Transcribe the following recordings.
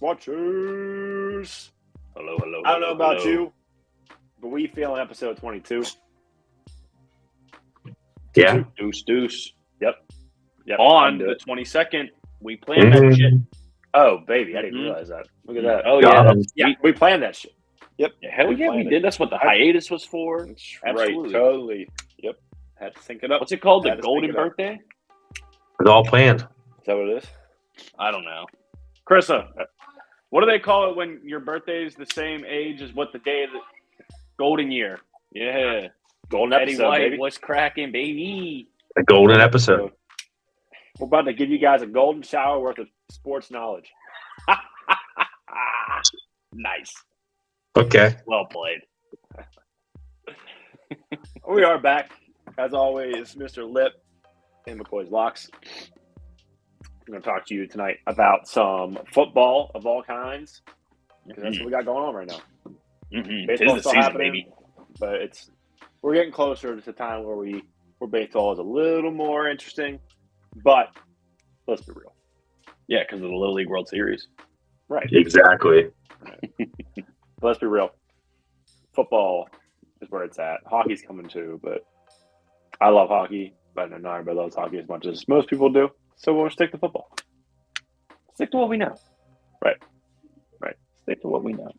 Watchers. Hello. I don't know about you, but we feeling episode 22. Yeah. Deuce. Yep. On the 22nd, we planned that shit. Oh, baby, I didn't Mhm. realize that. Look at that. Oh, Got yeah. We planned that shit. Yep. Hell yeah, we did. That's what the hiatus was for. That's Absolutely. right. Totally. Yep. Had to sync it up. What's it called? The Had to golden sync it up. birthday? It's all planned. Is that what it is? I don't know. Carissa, what do they call it when your birthday is the same age as what the day of the golden year? Yeah. Golden Eddie episode, White, baby. what's cracking, baby? A golden episode. We're about to give you guys a golden shower worth of sports knowledge. Nice. Okay. Well played. We are back, as always, Mr. Lip and McCoy's Locks. I'm going to talk to you tonight about some football of all kinds, because that's what we got going on right now. Mm-hmm. Baseball's Tis the still season, happening, baby. but we're getting closer to the time where baseball is a little more interesting. But let's be real, Yeah, because of the Little League World Series. right? Exactly. But let's be real, football is where it's at. Hockey's coming too, but I love hockey, but not everybody loves hockey as much as most people do. So we'll stick to football. Stick to what we know. Right. Stick to what we know.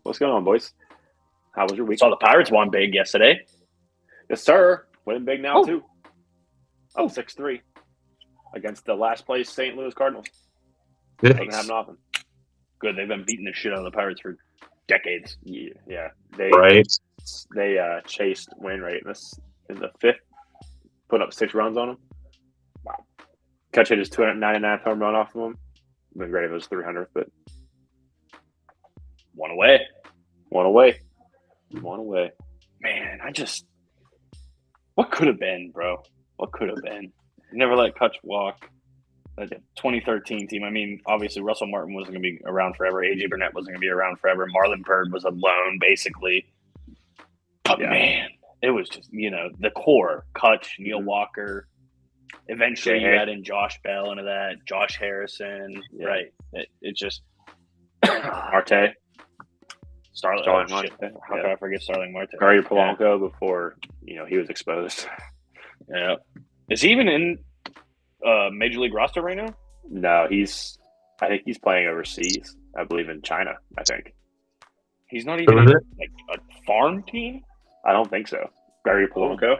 What's going on, boys? How was your week? Saw the Pirates won big yesterday. Yes, sir. Winning big now, Oh. too. Up 6-3 against the last place St. Louis Cardinals. Doesn't happen often. Good. They've been beating the shit out of the Pirates for decades. Yeah. They chased Wainwright in the fifth, put up 6 runs on him. Wow. Catch hit his 299th home run off of him. Been great if it was 300th, but One away. one away. Man, what could have been, bro? What could have been? Never let Kutch walk. The 2013 team. I mean, obviously Russell Martin wasn't going to be around forever. AJ Burnett wasn't going to be around forever. Marlon Byrd was alone, basically. But man, it was just, the core. Kutch, Neil Walker. Eventually, you add in Josh Bell into that. Josh Harrison. Yeah. Right. It just Marte. Starling Marte. How could I forget Starling Marte? Gary Polanco before he was exposed. Yeah. Is he even in Major League roster right now? No, I think he's playing overseas. I believe in China. I think he's not even like a farm team. I don't think so. Gary Polanco.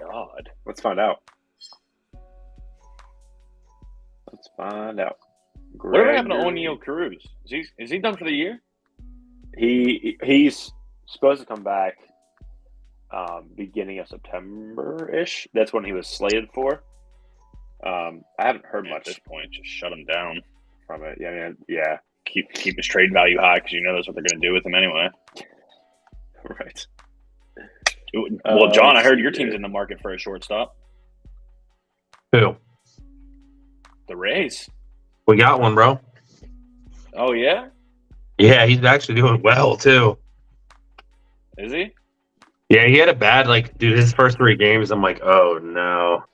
God, let's find out. Whatever happened to O'Neal Cruz? Is he done for the year? He's supposed to come back beginning of September-ish. That's when he was slated for. I haven't heard much at this point. Just shut him down from it. Yeah. Keep his trade value high because that's what they're going to do with him anyway. Right. Well, John, I heard your team's in the market for a shortstop. Who? The Rays. We got one, bro. Oh, yeah? Yeah, he's actually doing well, too. Is he? Yeah, he had a bad, his first 3 games, I'm like, oh, no.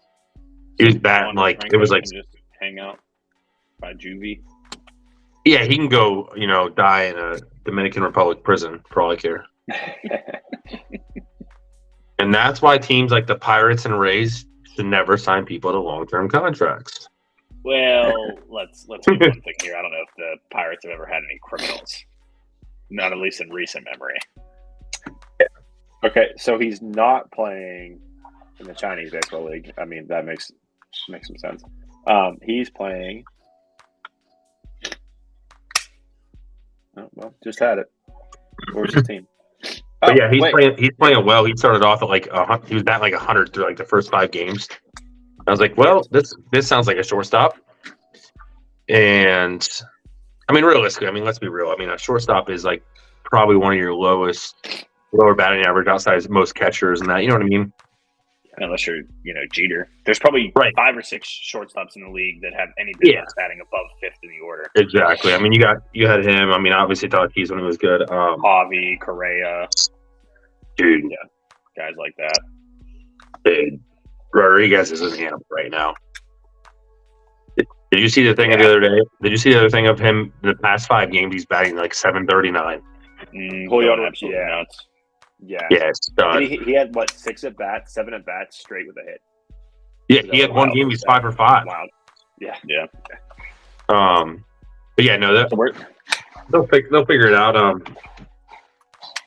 He was bad, it was just hang out by juvie. Yeah, he can go, die in a Dominican Republic prison for all I care. And that's why teams like the Pirates and Rays should never sign people to long-term contracts. Well, let's do one thing here. I don't know if the Pirates have ever had any criminals. Not at least in recent memory. Yeah. Okay, so he's not playing in the Chinese Baseball League. I mean, that makes some sense. He's playing. Oh, well, just had it. Where's his team? But yeah, he's playing well. He started off at he was at 100 through the first 5 games. I was like, well, this sounds like a shortstop. And I mean, realistically, let's be real. A shortstop is probably one of your lower batting average outside most catchers and that. You know what I mean? Unless you're, Jeter. There's probably 5 or 6 shortstops in the league that have any business batting above 5th in the order. Exactly. You had him. Obviously Tatis when he was good. Javi, Correa. Dude. Yeah. Guys like that. Dude. Rodriguez is in camp right now. Did you see the thing the other day? Did you see the other thing of him? The past 5 games, he's batting like 739. Going absolutely nuts. Yeah. Yeah, it's done. He had what 7 at bats straight with a hit. Yeah, he had one game. He's 5 for 5. Wow. Yeah. But yeah, no, they'll figure it out.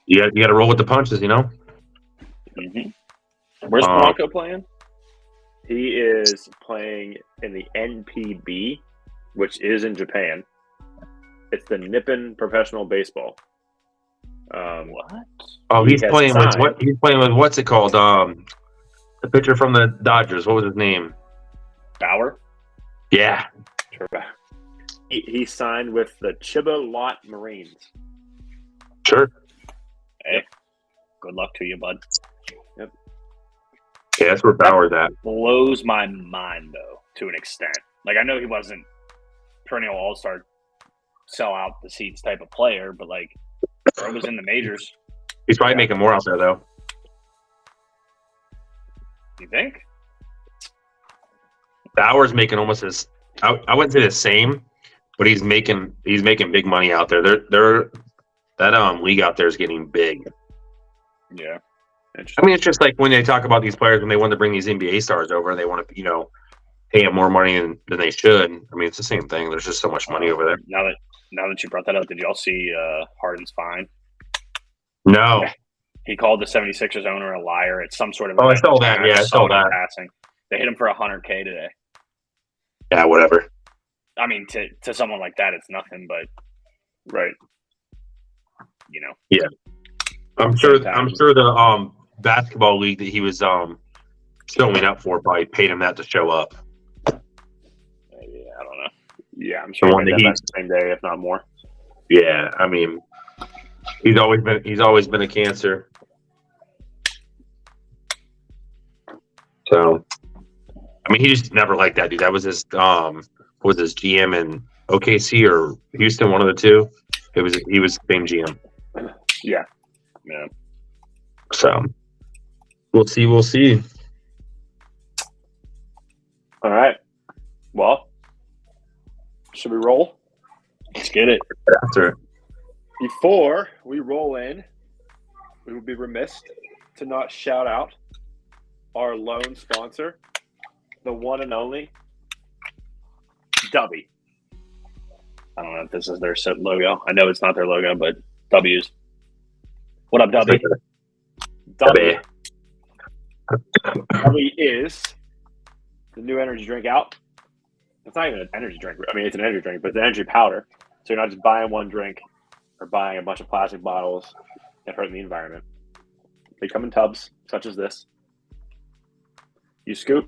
You got to roll with the punches, you know. Mm-hmm. Where's Bronco playing? He is playing in the NPB, which is in Japan. It's the Nippon Professional Baseball. What? Oh, he's playing with what? He's playing with what's it called? The pitcher from the Dodgers. What was his name? Bauer. Yeah. He signed with the Chiba Lot Marines. Sure. Hey, good luck to you, bud. Yep. Yeah, that's where Bauer's at. Blows my mind though, to an extent. Like I know he wasn't perennial all-star, sell out the seats type of player, but like bro was in the majors. He's probably making more out there though. You think? Bauer's making almost as I wouldn't say the same, but he's making big money out there. That league out there is getting big. Yeah. I mean, it's just like when they talk about these players when they want to bring these NBA stars over, they want to pay them more money than they should. I mean, it's the same thing. There's just so much money over there. Now that you brought that up, did y'all see Harden's fine? No. Yeah. He called the 76ers owner a liar. It's some sort of. Oh, I saw that. Yeah, I saw that. Passing. They hit him for $100K today. Yeah, whatever. I mean, to someone like that, it's nothing. But right, Yeah, I'm sure the basketball league that he was showing up for probably paid him that to show up. Yeah, I don't know. Yeah, I'm sure he the same day, if not more. Yeah, I mean, he's always been a cancer. So, I mean, he just never liked that dude. That was his his GM in OKC or Houston, one of the two. He was the same GM. Yeah. So, we'll see. All right. Well, should we roll? Let's get it. After. Before we roll in, we would be remiss to not shout out our lone sponsor, the one and only Dubby. I don't know if this is their logo. I know it's not their logo, but W's. What up, Dubby? Dubby. Dubby is the new energy drink out. It's not even an energy drink. I mean, it's an energy drink, but it's an energy powder. So you're not just buying one drink or buying a bunch of plastic bottles and hurting the environment. They come in tubs, such as this. You scoop,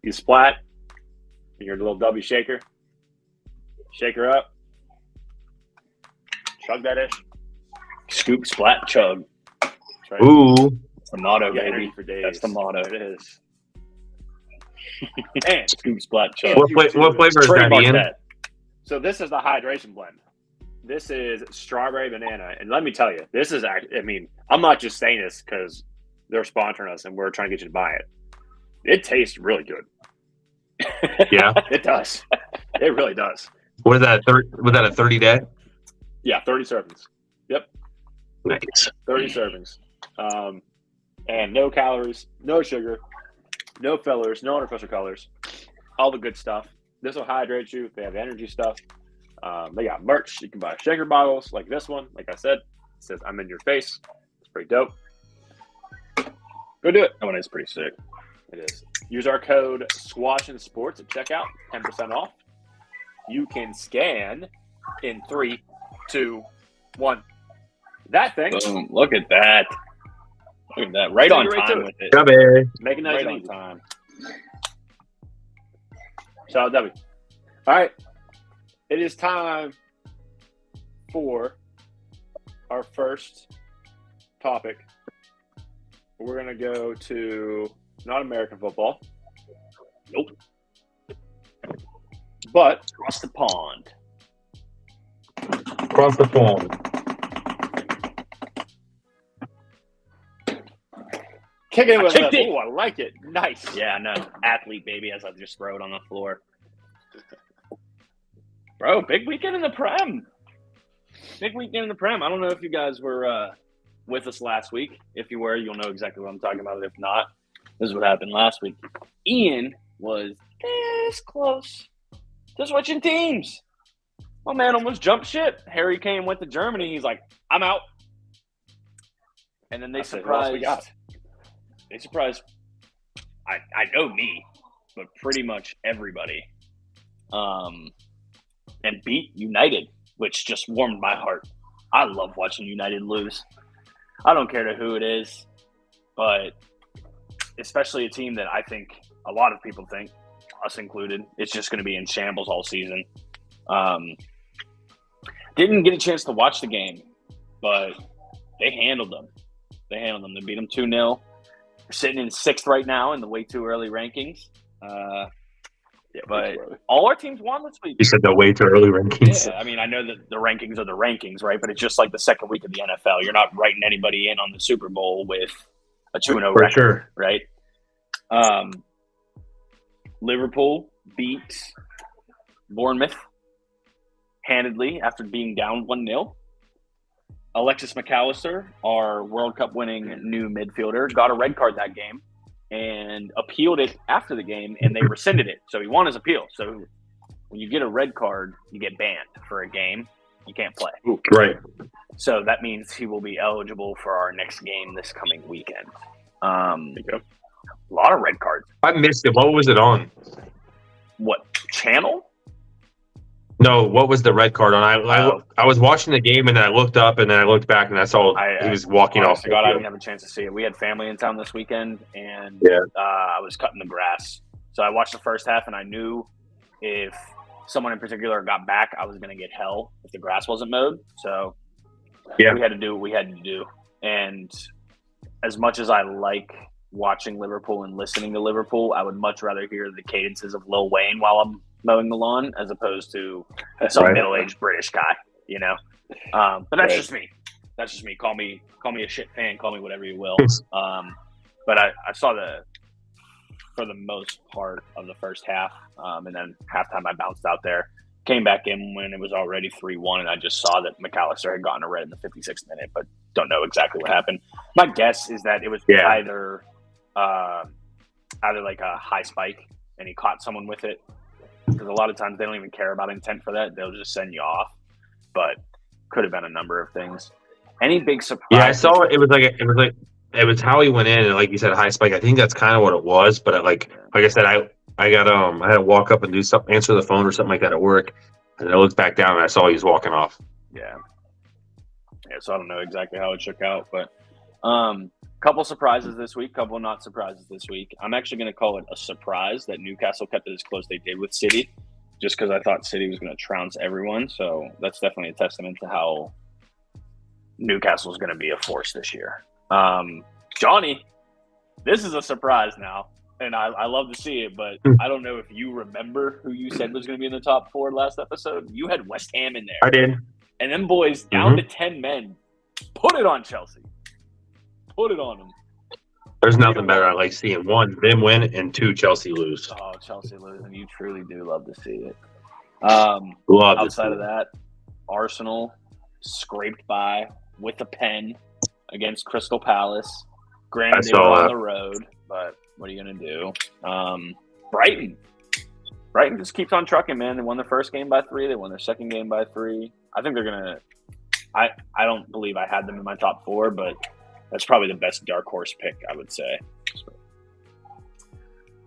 you splat in your little W shaker, shake her up, chug that ish. Scoop, splat, chug. Right. Ooh. That's the motto, Yeah, baby. for days. That's the motto. It is. And scoop, splat, chug. What flavor is that, Ian? So this is the hydration blend. This is strawberry banana. And let me tell you, this is actually, I mean, I'm not just saying this because they're sponsoring us and we're trying to get you to buy it. It tastes really good. Yeah. It does. It really does. Was that a 30-day? Yeah, 30 servings. Yep. Nice. 30 servings. And no calories, no sugar, no fillers, no artificial colors, all the good stuff. This will hydrate you. They have energy stuff. They got merch. You can buy shaker bottles like this one. Like I said, it says "I'm in your face." It's pretty dope. Go do it. That one is pretty sick. It is. Use our code Squatchin Sports at checkout, 10% off. You can scan in 3, 2, 1. That thing. Boom. Look at that. Look at that. Right on time with it. Dubby. Make it nice Right and on easy. time. Shout out W. All right. It is time for our first topic. We're going to go to not American football. Nope. But Across the pond. Across the phone. kick it with kicked it. it. Oh, I like it. Nice. Yeah, no. Athlete, baby, as I just wrote on the floor. Bro, big weekend in the Prem. Big weekend in the Prem. I don't know if you guys were with us last week. If you were, you'll know exactly what I'm talking about. If not, this is what happened last week. Ian was this close to switching teams. My man almost jumped ship. Harry Kane went to Germany. He's like, I'm out. And then they surprised. They surprised. I know me, but pretty much everybody. And beat United, which just warmed my heart. I love watching United lose. I don't care to who it is, but especially a team that I think a lot of people think, us included, it's just going to be in shambles all season. Didn't get a chance to watch the game, but they handled them. They beat them 2-0. They're sitting in 6th right now in the way too early rankings. But all our teams won this week. You said the way too early rankings. Yeah, I mean, I know that the rankings are the rankings, right? But it's just like the second week of the NFL. You're not writing anybody in on the Super Bowl with a 2-0 record, sure. Right? Liverpool beat Bournemouth handedly after being down 1-0. Alexis McAllister, our World Cup winning new midfielder, got a red card that game and appealed it after the game, and they rescinded it. So he won his appeal. So when you get a red card, you get banned for a game. You can't play. Right. So that means he will be eligible for our next game this coming weekend. A lot of red cards. I missed it. What was it on? What channel? No, what was the red card on? I was watching the game, and then I looked up, and then I looked back, and I saw he was walking off. God, I didn't have a chance to see it. We had family in town this weekend, and I was cutting the grass. So I watched the first half, and I knew if someone in particular got back, I was going to get hell if the grass wasn't mowed. So we had to do what we had to do. And as much as I like watching Liverpool and listening to Liverpool, I would much rather hear the cadences of Lil Wayne while I'm mowing the lawn as opposed to some middle-aged British guy, you know. But that's just me. That's just me. Call me a shit fan. Call me whatever you will. But I saw for the most part of the first half, and then halftime I bounced out there. Came back in when it was already 3-1, and I just saw that McAllister had gotten a red in the 56th minute, but don't know exactly what happened. My guess is that it was either like a high spike, and he caught someone with it. Because a lot of times they don't even care about intent for that; they'll just send you off. But could have been a number of things. Any big surprise? Yeah, I saw it. It was how he went in, and like you said, high spike. I think that's kind of what it was. But like I said, I had to walk up and do something, answer the phone or something like that at work, and then I looked back down and I saw he was walking off. Yeah. So I don't know exactly how it shook out, but couple surprises this week, couple not surprises this week. I'm actually going to call it a surprise that Newcastle kept it as close they did with City, just because I thought City was going to trounce everyone. So that's definitely a testament to how Newcastle is going to be a force this year. Johnny, this is a surprise now, and I love to see it, but I don't know if you remember who you said was going to be in the top 4 last episode. You had West Ham in there. I did. And them boys down to 10 men. Put it on Chelsea. Put it on them. There's nothing better. I like seeing 1, them win, and 2, Chelsea lose. Oh, Chelsea lose, and you truly do love to see it. Outside of that, Arsenal scraped by with a pen against Crystal Palace. Granted, they were on the road, but what are you going to do? Brighton just keeps on trucking, man. They won their first game by 3. They won their second game by 3. I think they're going to – I don't believe I had them in my top 4, but – that's probably the best dark horse pick, I would say.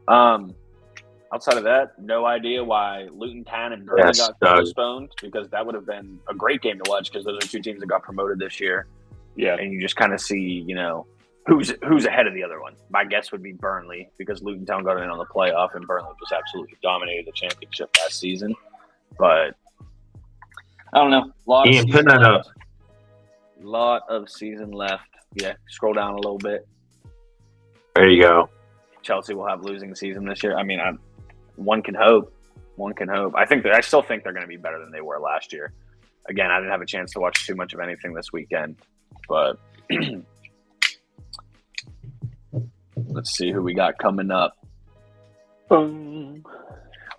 Outside of that, no idea why Luton Town and Burnley got postponed, because that would have been a great game to watch, because those are 2 teams that got promoted this year. Yeah, and you just kind of see, you know, who's ahead of the other one. My guess would be Burnley, because Luton Town got in on the playoff, and Burnley just absolutely dominated the championship last season. But I don't know. Lot of season left. Yeah, scroll down a little bit. There you go. Chelsea will have losing season this year. I mean, one can hope. I still think they're going to be better than they were last year. Again, I didn't have a chance to watch too much of anything this weekend, but let's see who we got coming up.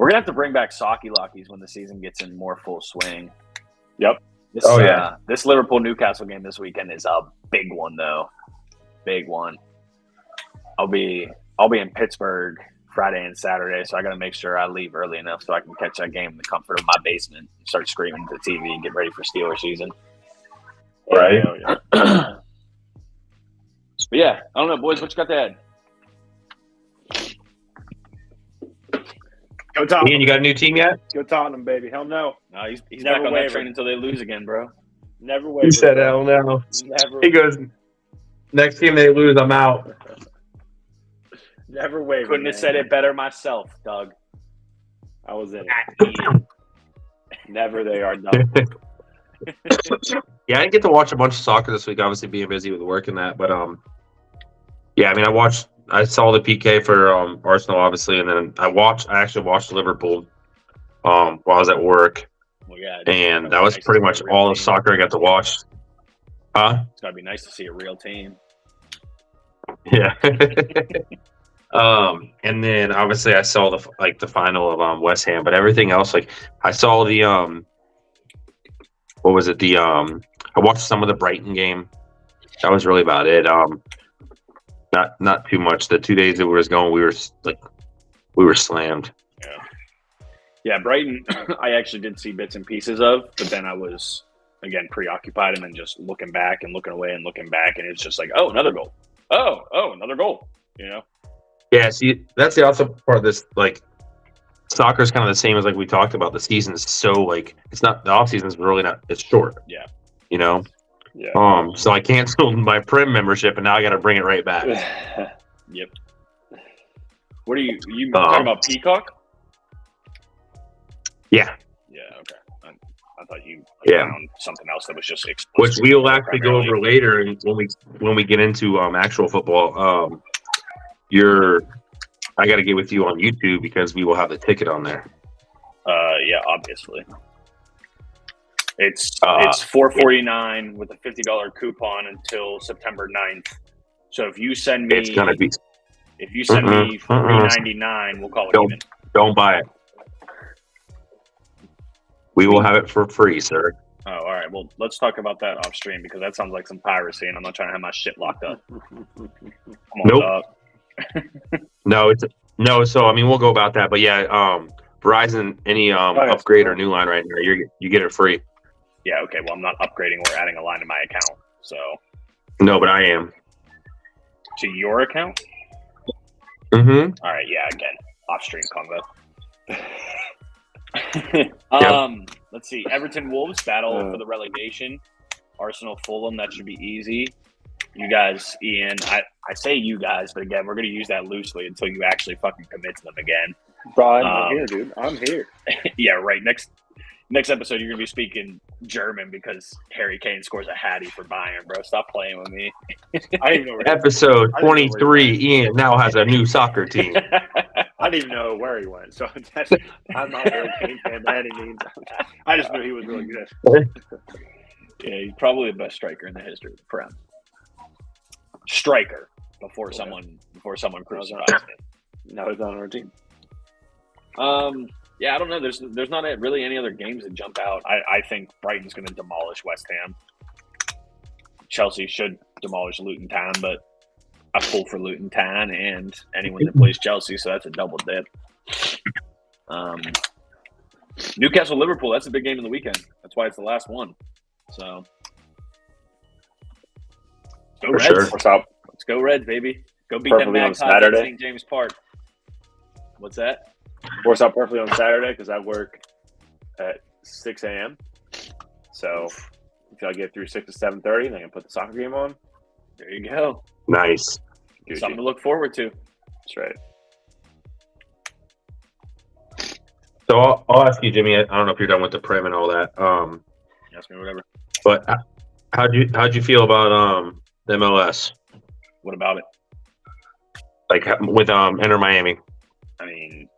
We're gonna have to bring back Socky Lockies when the season gets in more full swing. Yep. This Liverpool Newcastle game this weekend is a big one, though. Big one. I'll be in Pittsburgh Friday and Saturday, so I got to make sure I leave early enough so I can catch that game in the comfort of my basement and start screaming to the TV and get ready for Steelers season. Right. But yeah, I don't know, boys. What you got to add? Go Tottenham. Ian, you got a new team yet? Go Tottenham, baby. Hell no. No, he's Never back on wavered. that train until they lose again, bro. Never wavered. He said, bro. hell no. Never. He goes, next game they lose, I'm out. Never wavered. Couldn't have said it better myself, Doug. I was in it. Never they are done. Yeah, I didn't get to watch a bunch of soccer this week, obviously being busy with work and that. But yeah, I mean, I saw the PK for Arsenal, obviously, and then I actually watched Liverpool while I was at work, Well, yeah, and that was pretty much all of soccer I got to watch. Huh? It's gotta be nice to see a real team. Yeah. And then obviously I saw the final of West Ham, but everything else, like I saw the what was it? I watched some of the Brighton game. That was really about it. Not too much. The 2 days that we was going, we were slammed. Yeah, Brighton, I actually did see bits and pieces of, but then I was, again, preoccupied and then just looking back and looking away and looking back, and it's just like, oh, another goal. Oh, another goal, you know? Yeah, see, that's the also part of this, like, soccer is kind of the same as, like, we talked about. The season is so, like, it's not, the off-season is really not, it's short. Yeah. You know? Yeah. So I canceled my Prim membership, and now I got to bring it right back. Yep. What are you talking about, Peacock? Yeah. Yeah, okay. I thought you Yeah. found something else that was just Which exclusive. we'll actually go over later, and when we get into actual football. I got to get with you on YouTube because we will have the ticket on there. Yeah, obviously. It's $4.49 with a $50 coupon until September 9th. So if you send me, It's gonna be. if you send me $3.99, we'll call it even. Don't buy it. We will have it for free, sir. Oh, all right. Well, let's talk about that off stream because that sounds like some piracy, and I'm not trying to have my shit locked up. Come on, Nope. dog. No. So I mean, we'll go about that. But yeah, Verizon, any upgrade or new line right now, you get it free. Yeah. Okay. Well, I'm not upgrading or adding a line to my account. So No, but I am. to your account. Mm-hmm. All right. Yeah. Again, off stream Congo. Let's see. Everton Wolves battle for the relegation. Arsenal Fulham. That should be easy. You guys, Ian. I say you guys, but again, we're going to use that loosely until you actually fucking commit to them again. Bro, I'm here, dude. I'm here. Yeah, right. Next episode, you're going to be speaking German because Harry Kane scores a hattie for Bayern, bro. Stop playing with me. I didn't even know where Episode 23. Ian now has a new soccer team. I didn't even know where he went. So I'm not a Harry Kane fan by any means. I just knew he was really good. Yeah, he's probably the best striker in the history of the Prem. Striker before someone crucifies him. Now he's on our team. Yeah, I don't know. There's not really any other games that jump out. I think Brighton's going to demolish West Ham. Chelsea should demolish Luton Town, but I pull for Luton Town and anyone that plays Chelsea, so that's a double dip. Newcastle Liverpool, that's a big game in the weekend. That's why it's the last one. So go For Reds. sure. What's up? Let's go Reds, baby. Go beat Perfectly them on Magpies at Saturday. St. James Park. What's that? Works out perfectly on Saturday because I work at 6 a.m. So if I get through 6 to 7:30, then I can put the soccer game on. There you go. Nice. Gucci. Something to look forward to. That's right. So I'll ask you, Jimmy. I don't know if you're done with the Prim and all that. Ask me whatever. But how'd you feel about the MLS? What about it? Like with Enter Miami? I mean,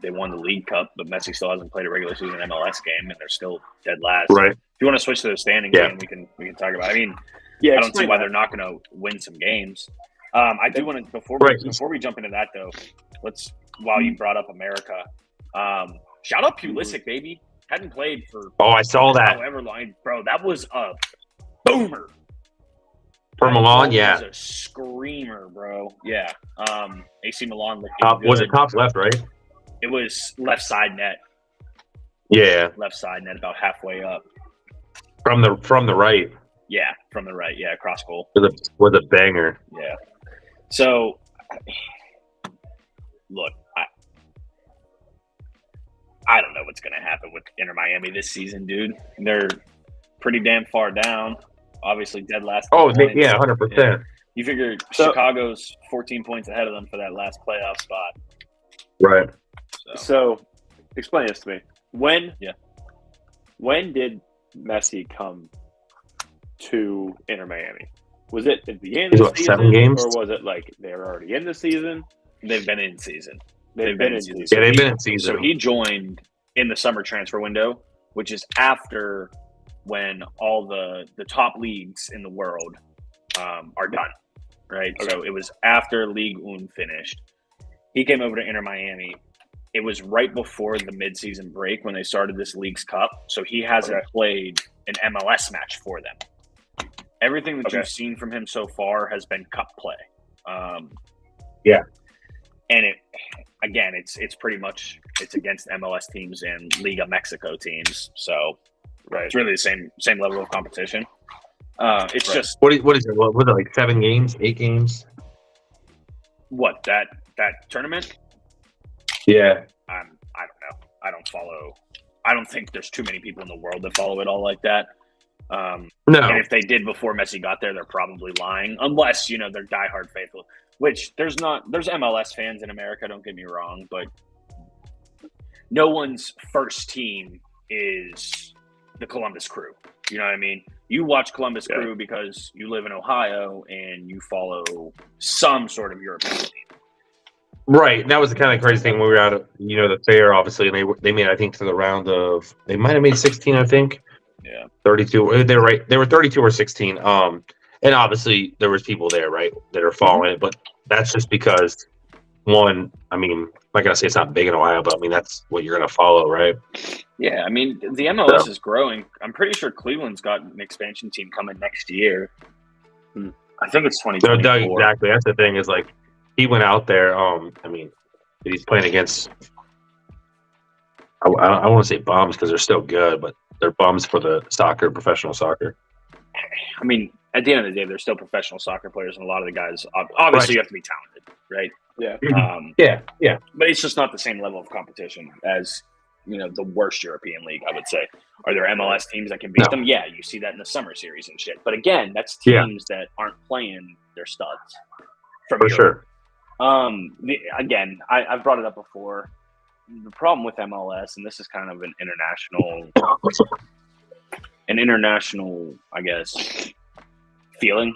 they won the League Cup, but Messi still hasn't played a regular season MLS game, and they're still dead last. Right. If you want to switch to the standing game, we can talk about it. I mean, Yeah, I don't see why they're not going to win some games. I do want to before we jump into that though. While you brought up America, Shout out Pulisic, baby. Hadn't played for I saw that. However long, bro. That was a boomer. For Milan, That yeah. was a screamer, bro. Yeah. AC Milan looked good. Was it top left, right? It was left side net. Yeah. Left side net, about halfway up. From the right. Yeah, from the right. Yeah, cross goal. With a banger. Yeah. So, look, I don't know what's going to happen with Inter Miami this season, dude. They're pretty damn far down. Obviously, dead last. Oh, yeah, 100%. Yeah. You figure Chicago's 14 points ahead of them for that last playoff spot. Right. So explain this to me. When did Messi come to Inter Miami? Was it at the beginning of the season? 7 games? Or was it like they were already in the season? They've been in season. They've been in season. Yeah, they've been in season. So he joined in the summer transfer window, which is after when all the top leagues in the world are done, right? Okay. So it was after Ligue 1 finished. He came over to Inter Miami. It was right before the midseason break when they started this League's Cup. So he hasn't played an MLS match for them. Everything that you've seen from him so far has been cup play. Yeah. And it's pretty much it's against MLS teams and Liga Mexico teams. So it's really the same level of competition. It's just what is it? What was it, like 7 games, 8 games? What, that tournament? Yeah. I don't know. I don't follow. I don't think there's too many people in the world that follow it all like that. No. And if they did before Messi got there, they're probably lying, unless they're diehard faithful. Which there's MLS fans in America. Don't get me wrong, but no one's first team is the Columbus Crew. You know what I mean? You watch Columbus Crew because you live in Ohio and you follow some sort of European team. Right. That was the kind of crazy thing when we were out at the fair, obviously, and they made, I think, to the round of, they might have made 16, I think. Yeah. 32. They were right. They were 32 or 16. And obviously there was people there, right, that are following it, but that's just because one, I mean, I'm not gonna say it's not big in Ohio, but I mean that's what you're gonna follow, right? Yeah, I mean the MLS is growing. I'm pretty sure Cleveland's got an expansion team coming next year. I think it's 2024. No, exactly. That's the thing is like he went out there. I mean, he's playing against. I want to say bums because they're still good, but they're bums for the professional soccer. I mean, at the end of the day, they're still professional soccer players, and a lot of the guys, obviously, you have to be talented, right? Yeah. Yeah. But it's just not the same level of competition as, the worst European league, I would say. Are there MLS teams that can beat them? Yeah, you see that in the summer series and shit. But again, that's teams that aren't playing their studs. For Europe. Sure. Again, I've brought it up before. The problem with MLS, and this is kind of an international, I guess, feeling.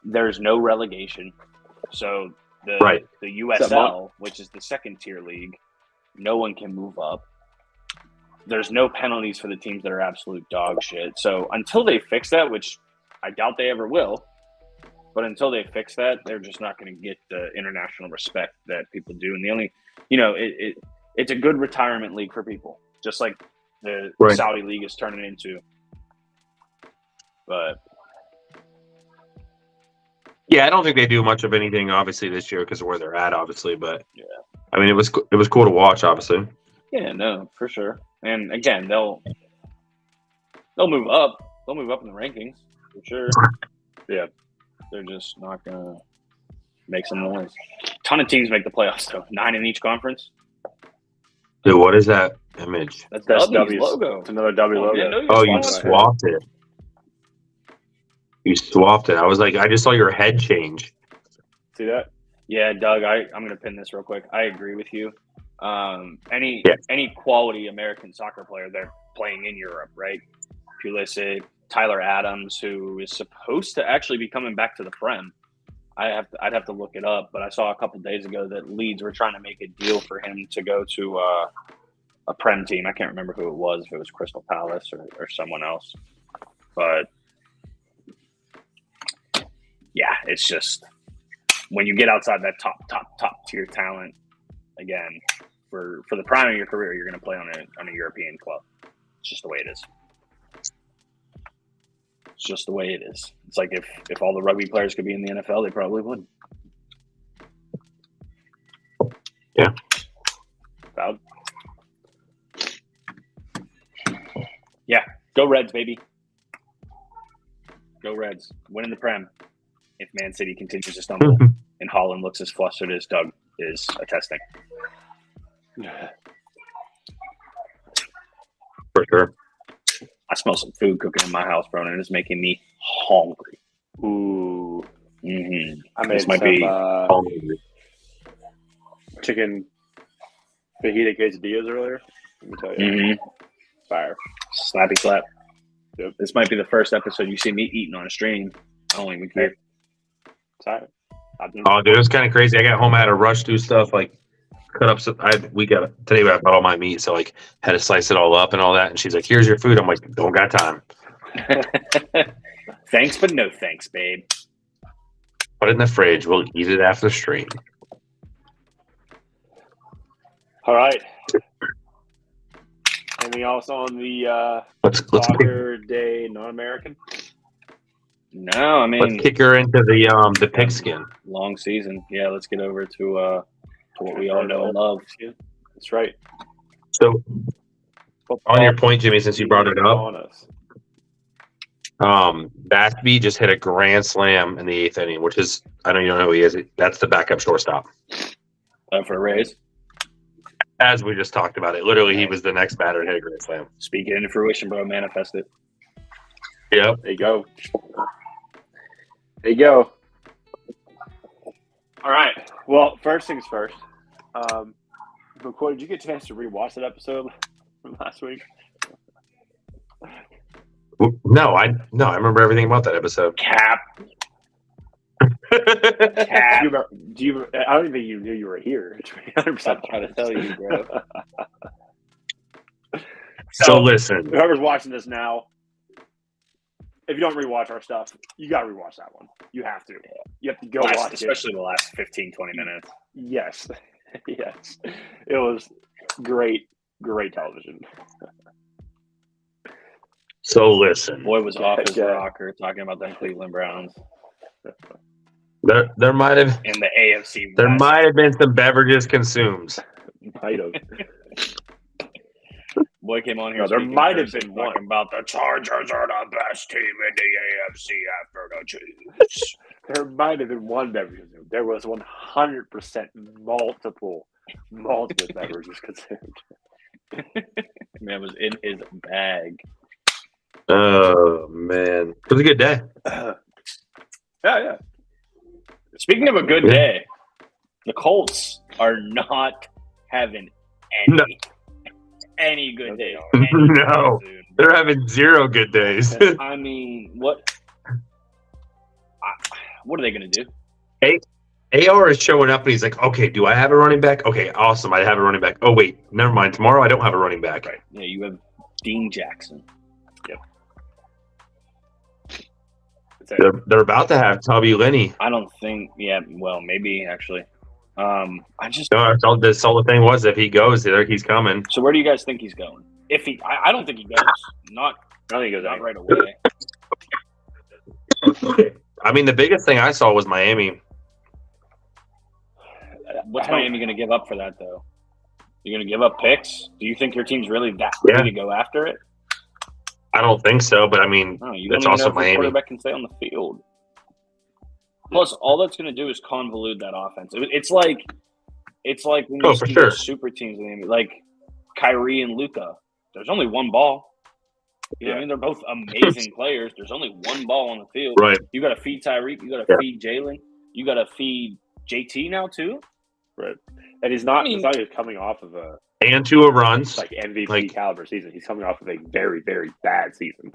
There's no relegation. So the USL, which is the second tier league, no one can move up. There's no penalties for the teams that are absolute dog shit. So until they fix that, which I doubt they ever will, but until they fix that, they're just not going to get the international respect that people do. And the only, it's a good retirement league for people, just like the Saudi league is turning into. But yeah, I don't think they do much of anything, obviously, this year because of where they're at, obviously. But I mean, it was cool to watch, obviously. Yeah, no, for sure. And again, they'll move up. They'll move up in the rankings for sure. Yeah, they're just not gonna make some noise. Ton of teams make the playoffs though. 9 in each conference. Dude, what is that image? That's W's logo. It's another W logo. You swapped it. You swapped it. I was like, I just saw your head change. See that? Yeah, Doug, I'm going to pin this real quick. I agree with you. Any quality American soccer player, they're playing in Europe, right? Pulisic, Tyler Adams, who is supposed to actually be coming back to the Prem. I'd have to look it up, but I saw a couple days ago that Leeds were trying to make a deal for him to go to a Prem team. I can't remember who it was, if it was Crystal Palace or someone else. But yeah, it's just when you get outside that top tier talent, again, for the prime of your career, you're going to play on a European club. It's just the way it is. It's just the way it is. It's like if all the rugby players could be in the NFL, they probably would. Yeah. Proud. Yeah. Go Reds, baby. Go Reds. Winning the Prem. If Man City continues to stumble and Holland looks as flustered as Doug is attesting. For sure. I smell some food cooking in my house, bro, and it's making me hungry. Ooh. Mm-hmm. I made This might some be chicken fajita quesadillas earlier. Let me tell you. Mm-hmm. Fire. Slappy slap. Yep. This might be the first episode you see me eating on a stream. I don't even care. Sorry. Oh, dude, it was kind of crazy. I got home, I had to rush through stuff, like cut up some. Today I bought all my meat, so like had to slice it all up and all that. And she's like, "Here's your food." I'm like, "Don't got time." Thanks, but no thanks, babe. Put it in the fridge. We'll eat it after the stream. All right. Anything else on the Let's soccer day non-American? No, I mean, let's kick her into the pigskin. Long season. Yeah, let's get over to what we all know and love. That's right. So, on your point, Jimmy, since you brought it up, Batsby just hit a grand slam in the 8th inning, which is, I know you don't know who he is. That's the backup shortstop. For a raise. As we just talked about it. Literally, he was the next batter to hit a grand slam. Speak it into fruition, bro. Manifest it. Yep. There you go. There you go. All right. Well, first things first. McCoy, did you get a chance to rewatch that episode from last week? No, I remember everything about that episode. Cap. I don't even think you knew you were here. 100%. I'm trying to tell you, bro. So listen. Whoever's watching this now, if you don't rewatch our stuff, you got to rewatch that one. You have to. You have to go watch it. Especially the last 15, 20 minutes. Yes. Yes. It was great television. So listen. Boy was off his rocker talking about them Cleveland Browns. There might have in the AFC West. There might have been some beverages consumed. Might have. Boy came on here. No, there might have been one about the Chargers are the best team in the AFC after the Chiefs. There might have been one beverage consumed. There was 100% multiple beverages consumed. Man was in his bag. Oh man, it was a good day. Yeah. Speaking of a good day, the Colts are not having any good days. No, they're having 0 good days. I mean, what are they going to do? AR is showing up and he's like, okay, do I have a running back? Okay, awesome, I have a running back. Oh, wait, never mind. Tomorrow I don't have a running back. Right. Yeah, you have Dean Jackson. Yep. They're about to have Tubby Lenny. I don't think, well, maybe actually. No, that's all the thing was, if he goes, he's coming. So where do you guys think he's going? If he, I don't think he goes. I don't think he goes out right away. I mean, the biggest thing I saw was Miami. What's Miami going to give up for that, though? You're going to give up picks? Do you think your team's really that ready to go after it? I don't think so, but I mean, that's also Miami. The quarterback can stay on the field. Plus, all that's going to do is convolute that offense. It's like when you see those super teams in the NBA, like Kyrie and Luka. There's only one ball. You know what I mean? They're both amazing players. There's only one ball on the field. Right. You got to feed Tyreek. You got to feed Jalen. You got to feed JT now too. Right. And he's not just coming off of a runs like MVP caliber season. He's coming off of a very, very bad season.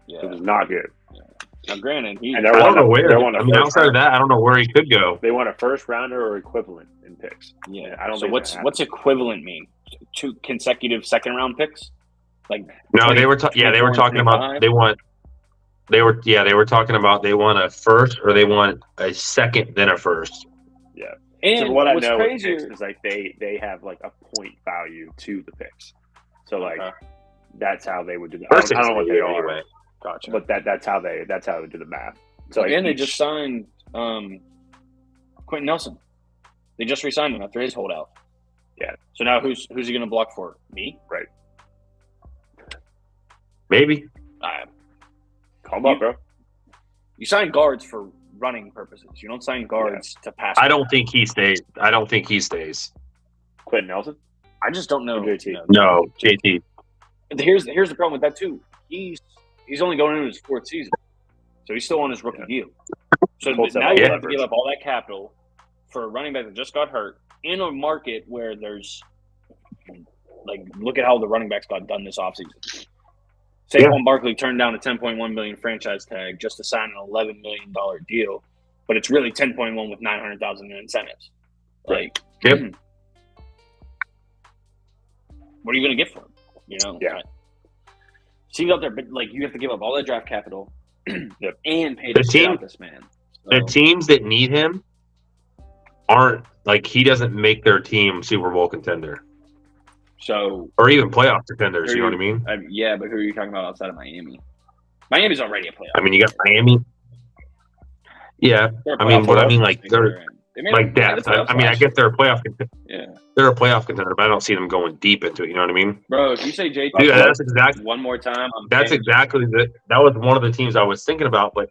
Yeah. It was not good. Yeah. Now, granted, I don't know where. Outside of that, I don't know where he could go. They want a first rounder or equivalent in picks. Yeah, I don't. So what's equivalent mean? 2 consecutive second round picks? Like no, they were talking about they were talking about they want a first or they want a second then a first. Yeah, And so what I what's know with crazier picks is like they have like a point value to the picks. So like that's how they would do that. I don't know what they are, anyway. Gotcha. but that's how they do the math. So and they just signed Quentin Nelson. They just re-signed him after his holdout. Yeah. So now who's he going to block for? Me? Right. Maybe. Call him up, bro. You sign guards for running purposes. You don't sign guards to pass. I don't think he stays. Quentin Nelson? I just don't know. JT. No, JT. Here's the problem with that too. He's only going into his 4th season, so he's still on his rookie deal. So now you have to give up all that capital for a running back that just got hurt in a market where there's like, look at how the running backs got done this offseason. Saquon Barkley turned down a $10.1 million franchise tag just to sign an $11 million deal, but it's really 10.1 with $900,000 in incentives. Like, Yep. What are you going to get for him? You know, seems out there, but like you have to give up all that draft capital and pay to shit out this man. So, the teams that need him aren't like he doesn't make their team Super Bowl contender. So or even playoff contenders. You know what I mean? Yeah, but who are you talking about outside of Miami? Miami's already a playoff. I mean, you got Miami. Yeah, I mean, what I mean, like they're like depth. I mean, I guess they're a playoff contender. Yeah, they're a playoff contender, but I don't see them going deep into it. You know what I mean, bro? If you say JT, dude, that's exactly one more time. That's exactly that. That was one of the teams I was thinking about, but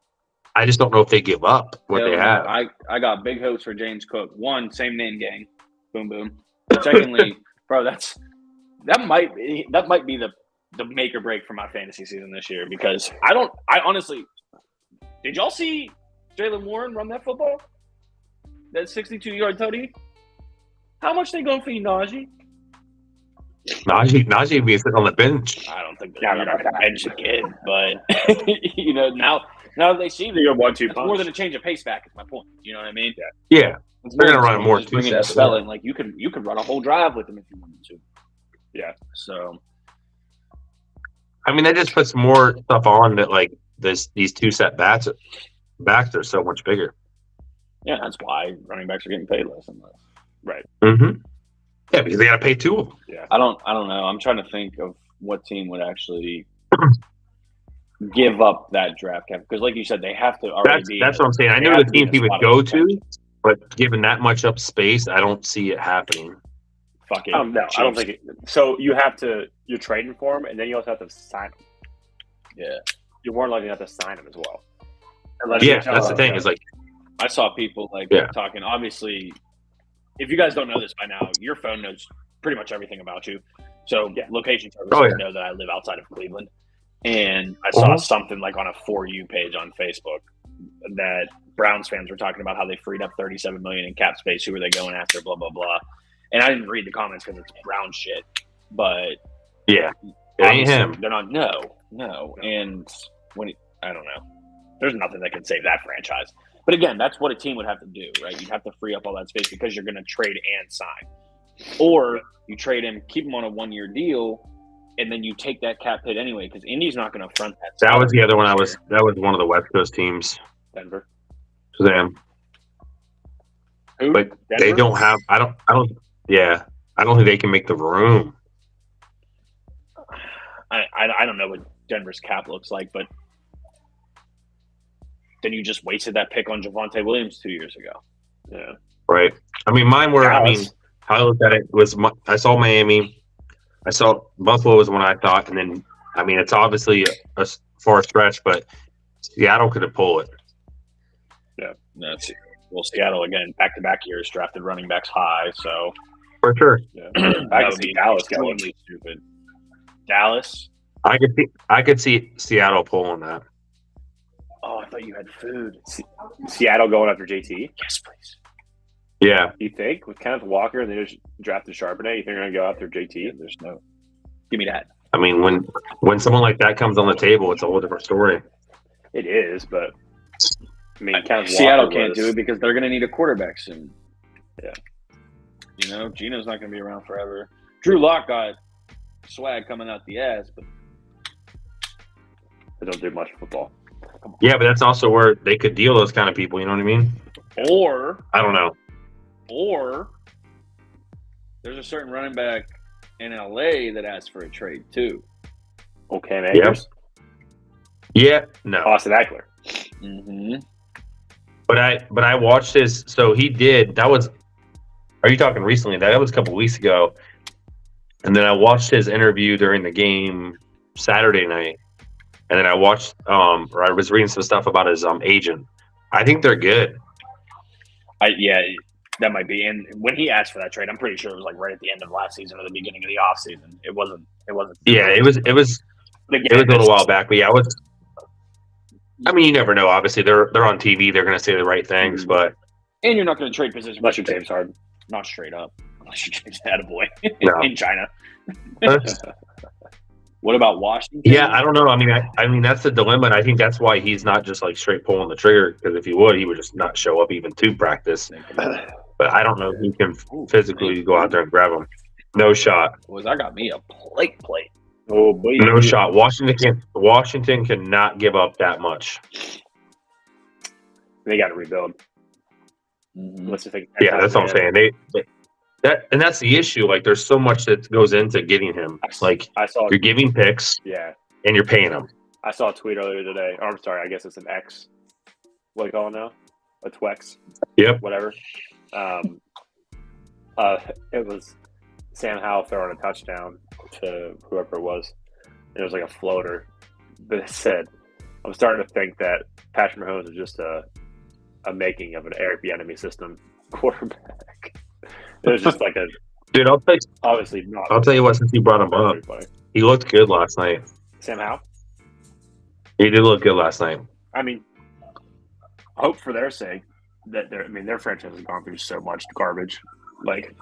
I just don't know if they give up what they have. I got big hopes for James Cook. One, same name gang, boom boom. Secondly, bro, that might be the make or break for my fantasy season this year because I honestly, did y'all see Jaylen Warren run that football? That 62-yard tutty? How much they going for you, Najee? Najee being sitting on the bench. I don't think they're not going to bench a kid, but you know now they see that you're 1-2 punch. More than a change of pace back is my point. You know what I mean? Yeah. They're going to run more two steps. Like you could run a whole drive with them if you wanted to. Yeah. So, I mean, that just puts more stuff on that. Like these two set backs are so much bigger. Yeah, that's why running backs are getting paid less and less. Right. Mm-hmm. Yeah, because they got to pay two of them. Yeah. I don't know. I'm trying to think of what team would actually give up that draft cap because, like you said, they have to already. That's what I'm saying. I know the teams he would go to, but given that much up space, I don't see it happening. Fuck it. No, I don't think it. So you're trading for him, and then you also have to sign him. Yeah. You're more likely to have to sign him as well. That's the thing. Is like I saw people talking. Obviously, if you guys don't know this by now, your phone knows pretty much everything about you. So location services know that I live outside of Cleveland, and I saw something like on a For You page on Facebook that Browns fans were talking about how they freed up $37 million in cap space. Who are they going after? Blah blah blah. And I didn't read the comments because it's Brown shit. But it ain't him. They're not. No. And I don't know. There's nothing that can save that franchise. But again, that's what a team would have to do, right? You'd have to free up all that space because you're going to trade and sign. Or you trade him, keep him on a 1-year deal, and then you take that cap hit anyway because Indy's not going to front that. That was the other one. That was one of the West Coast teams. Denver. Shazam. Who? But Denver? they don't have. I don't think they can make the room. I don't know what Denver's cap looks like, but then you just wasted that pick on Javonte Williams 2 years ago. Yeah. Right. I mean, mine were. I mean, how I looked at it was I saw Miami. I saw Buffalo was one I thought, and then I mean, it's obviously a far stretch, but Seattle could have pulled it. Yeah. That's well, Seattle again, back-to-back years drafted running backs high, so for sure. Yeah. That would be Dallas totally stupid. Dallas. I could see Seattle pulling that. Oh, I thought you had food. Seattle going after JT? Yes, please. Yeah. You think with Kenneth Walker and they just drafted Charbonnet, you think they're going to go after JT? Yeah, there's no. Give me that. I mean, when someone like that comes on the table, it's a whole different story. It is, but I mean, Seattle can't do it because they're going to need a quarterback soon. Yeah. You know, Gino's not going to be around forever. Drew Lock got swag coming out the ass, but they don't do much football. Yeah, but that's also where they could deal those kind of people. You know what I mean? Or I don't know. Or there's a certain running back in LA that asked for a trade too. Okay, Akers. Yeah, no. Austin Eckler. Mm-hmm. But I watched his. So he did. That was. Are you talking recently? That was a couple weeks ago. And then I watched his interview during the game Saturday night. And then I watched. Or I was reading some stuff about his agent. I think they're good. Yeah, that might be. And when he asked for that trade, I'm pretty sure it was like right at the end of last season or the beginning of the off season. It wasn't. Yeah, it was. It was a little while back, but yeah, it was. I mean, you never know. Obviously, they're on TV. They're going to say the right things, but and you're not going to trade position unless you're James Harden, not straight up. Unless you're James Attaboy no. in China. What about Washington? Yeah, I don't know. I mean that's the dilemma, and I think that's why he's not just like straight pulling the trigger. Because if he would, he would just not show up even to practice. But I don't know if he can physically go out there and grab him. No shot. Boys, I got me a plate. Oh boy, no shot. Washington cannot give up that much. They got to rebuild. Mm-hmm. Yeah, that's what I'm saying. That's the issue. Like, there's so much that goes into getting him. Like, you're giving picks, yeah, and you're paying him. I saw a tweet earlier today. Or, I'm sorry, I guess it's an X. What do you call it now? A Twex. Yep. Whatever. It was Sam Howell throwing a touchdown to whoever it was. It was like a floater. But it said, I'm starting to think that Patrick Mahomes is just a making of an Eric Bieniemy system quarterback. It was just like a dude. Obviously not. I'll tell you what. Since you brought him up, he looked good last night. Sam Howell. He did look good last night. I mean, I hope for their sake that their franchise has gone through so much garbage. Like,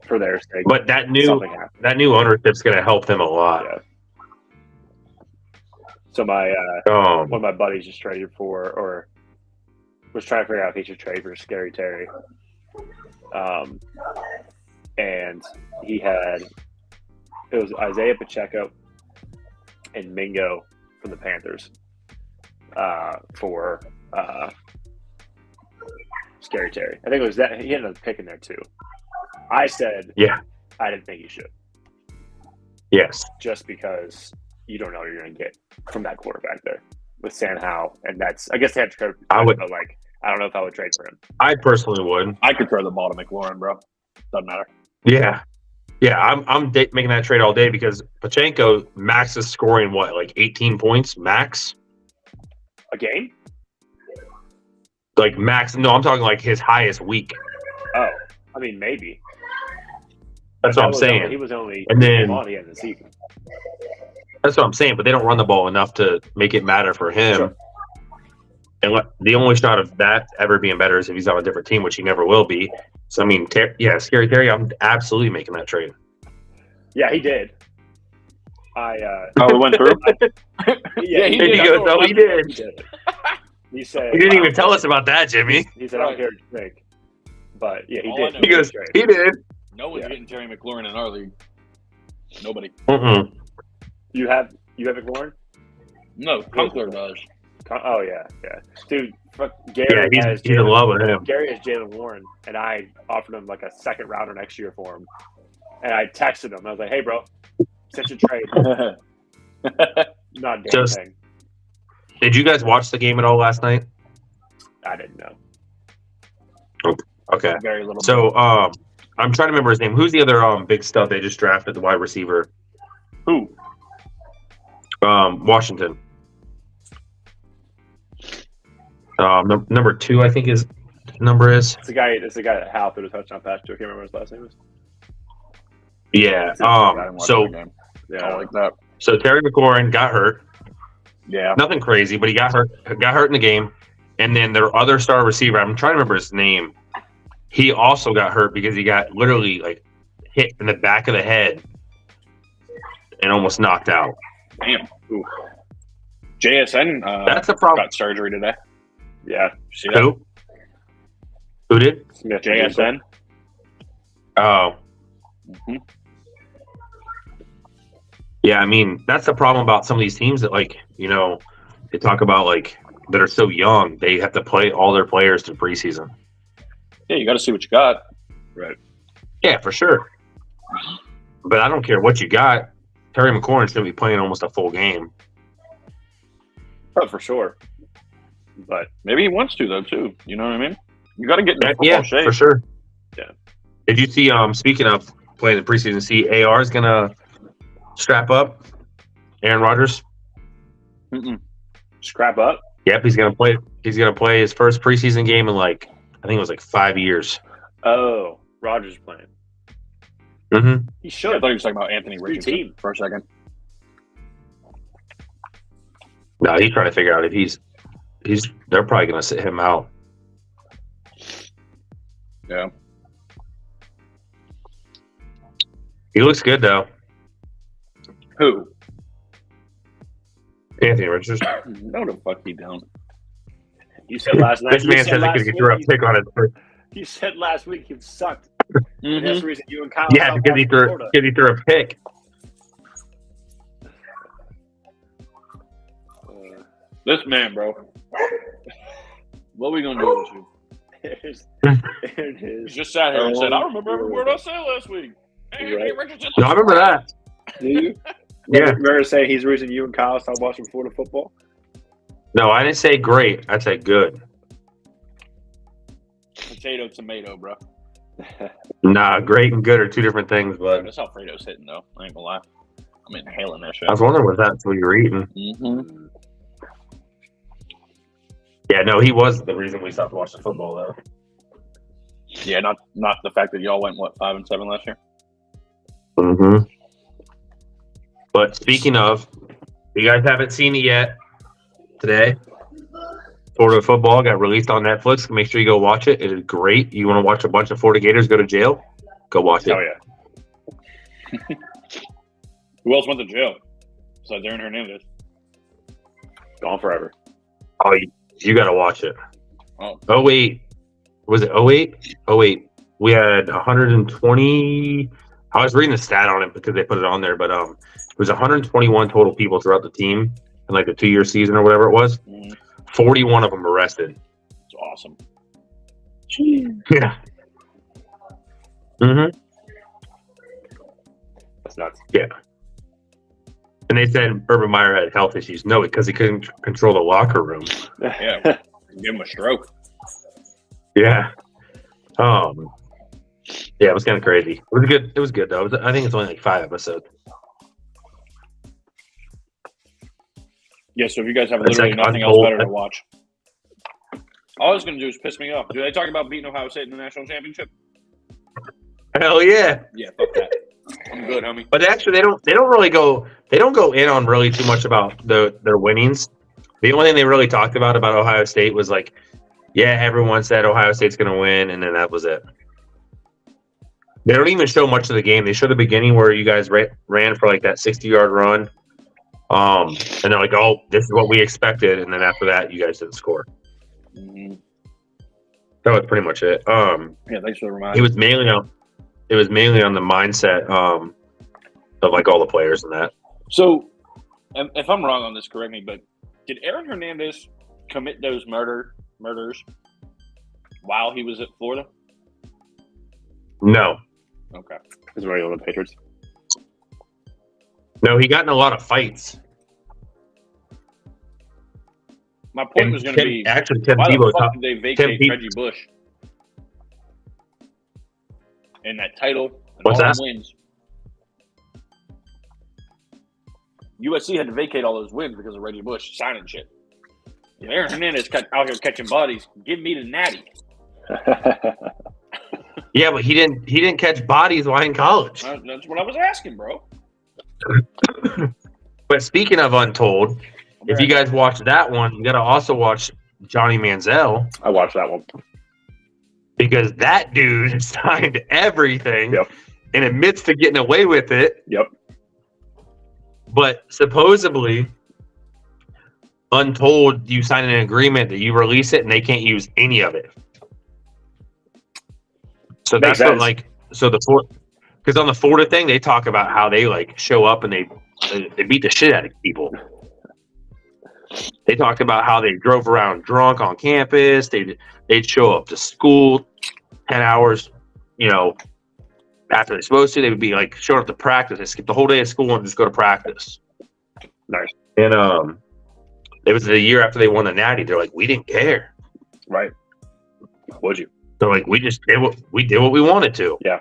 for their sake. But that new ownership's going to help them a lot. Yeah. So one of my buddies just traded for, or was trying to figure out if he should trade for Scary Terry. And it was Isaiah Pacheco and Mingo from the Panthers for Scary Terry. I think it was that he ended up picking there too. I said, yeah, I didn't think you should. Yes, just because you don't know what you're going to get from that quarterback there with Sam Howell, and I guess they had to trade. I don't know if I would trade for him. I personally would. I could throw the ball to McLaurin, bro. Doesn't matter. Yeah. I'm making that trade all day because Pacheco max is scoring like 18 points max a game. Like max? No, I'm talking like his highest week. Oh, I mean maybe. That's what I'm saying. He was only and then on the end of the season. That's what I'm saying. But they don't run the ball enough to make it matter for him. Sure. And the only shot of that ever being better is if he's on a different team, which he never will be. So, I mean, Scary Terry, I'm absolutely making that trade. Yeah, he did. We went through? Yeah, he did. He did. He said, he didn't even tell us about that, Jimmy. He said, I don't care what you think. But, yeah, he did. He goes, he did. No one's getting Terry McLaurin in our league. Nobody. Mm-mm. You have McLaurin? No, Conkler does. Oh, yeah. Dude, Gary he's in love with him. Gary has Jalen Warren, and I offered him like a second rounder next year for him. And I texted him. I was like, hey, bro, such a trade. Not a damn thing. Did you guys watch the game at all last night? I didn't know. Okay. Very little. So, I'm trying to remember his name. Who's the other big stud they just drafted, the wide receiver? Who? Washington. Number 2, I think his number is. It's the guy that Hal threw the touchdown pass to. I can't remember what his last name is. Yeah. I like that. So Terry McLaurin got hurt. Yeah. Nothing crazy, but he got hurt. Got hurt in the game, and then their other star receiver, I'm trying to remember his name. He also got hurt because he got literally like hit in the back of the head and almost knocked out. Damn. Ooh. JSN. That's the problem. Got surgery today. Yeah. See that? Who did? JSN. Oh. Mm-hmm. Yeah, I mean, that's the problem about some of these teams that, like, they talk about, like, that are so young, they have to play all their players through preseason. Yeah, you got to see what you got. Right. Yeah, for sure. But I don't care what you got. Terry McLaurin should be playing almost a full game. Oh, for sure. But maybe he wants to though too. You know what I mean? You got to get in football shape for sure. Yeah. Did you see? Speaking of playing the preseason, see AR is gonna strap up Aaron Rodgers. Scrap up. Yep, he's gonna play. He's gonna play his first preseason game in I think it was 5 years. Oh, Rodgers playing. Mm-hmm. He should. Yeah, I thought he was talking about Anthony Richardson for a second. No, he's trying to figure out if he's. They're probably gonna sit him out. Yeah. He looks good though. Who? Anthony Richardson. No, the fuck he don't. You said last night. This man said he could throw a pick on it. You said last week he sucked. Mm-hmm. That's the reason you and Kyle. Yeah, because he threw a pick. This man, bro. What are we gonna do with you? He just sat here and said, "I remember every word I said last week." Right. No, I remember that. Do you? Yeah. Remember saying he's the reason you and Kyle stopped watching Florida football? No, I didn't say great. I said good. Potato, tomato, bro. Nah, great and good are two different things, but That's how Fredo's hitting, though. I ain't gonna lie. I'm inhaling that shit. I was wondering what that's what you were eating. Mm-hmm. Yeah, no, he was the reason we stopped watching football, though. Yeah, not the fact that y'all went 5-7 last year. Mm-hmm. But speaking of, you guys haven't seen it yet. Today, Florida football got released on Netflix. Make sure you go watch it. It is great. You want to watch a bunch of Florida Gators go to jail? Go watch it. Oh yeah. Who else went to jail besides Aaron Hernandez? Gone forever. Oh, you got to watch it. Oh, wait. Was it 08? 08. We had 120. I was reading the stat on it because they put it on there, but it was 121 total people throughout the team in the 2-year season or whatever it was. Mm-hmm. 41 of them arrested. It's awesome. Yeah. Mm-hmm. That's nuts. Yeah. And they said Urban Meyer had health issues. No, because he couldn't control the locker room. Yeah. Give him a stroke. Yeah. Yeah, it was kind of crazy. It was good. It was good though. I think it's only 5 episodes. Yeah, so if you guys have literally nothing else better to watch, all it's going to do is piss me off. Do they talk about beating Ohio State in the national championship? Hell yeah. Yeah, fuck that. I'm good, homie. But actually, they don't go in on really too much about their winnings. The only thing they really talked about Ohio State was everyone said Ohio State's going to win, and then that was it. They don't even show much of the game. They show the beginning where you guys ran for that 60-yard run. And they're like, "Oh, this is what we expected," and then after that, you guys didn't score. Mm-hmm. That was pretty much it. Yeah, thanks for the reminder. It was mainly on the mindset of all the players and that. So, if I'm wrong on this, correct me. But did Aaron Hernandez commit those murders while he was at Florida? No, Okay. He's already on the Patriots. no, he got in a lot of fights. My point was going to be, actually, Tim why the Tebow fuck did they vacate Reggie Bush and that title and What's all that? the wins? USC had to vacate all those wins because of Reggie Bush signing shit. If Aaron Hernandez out here catching bodies, give me the natty. Yeah, but he didn't catch bodies while in college. That's what I was asking, bro. But speaking of Untold, if you guys watch that one, you got to also watch Johnny Manziel. I watched that one. Because that dude signed everything and admits to getting away with it. Yep. But supposedly, Untold, you sign an agreement that you release it and they can't use any of it. So Makes that's what, sense. because on the Florida thing, they talk about how they show up and they beat the shit out of people. They talked about how they drove around drunk on campus. They'd show up to school 10 hours after they're supposed to, they would be like showing up to practice. They skip the whole day of school and just go to practice. Nice. And it was the year after they won the Natty. They're like, we didn't care. Right. Would you? They're like, we just did what we wanted to. Yeah.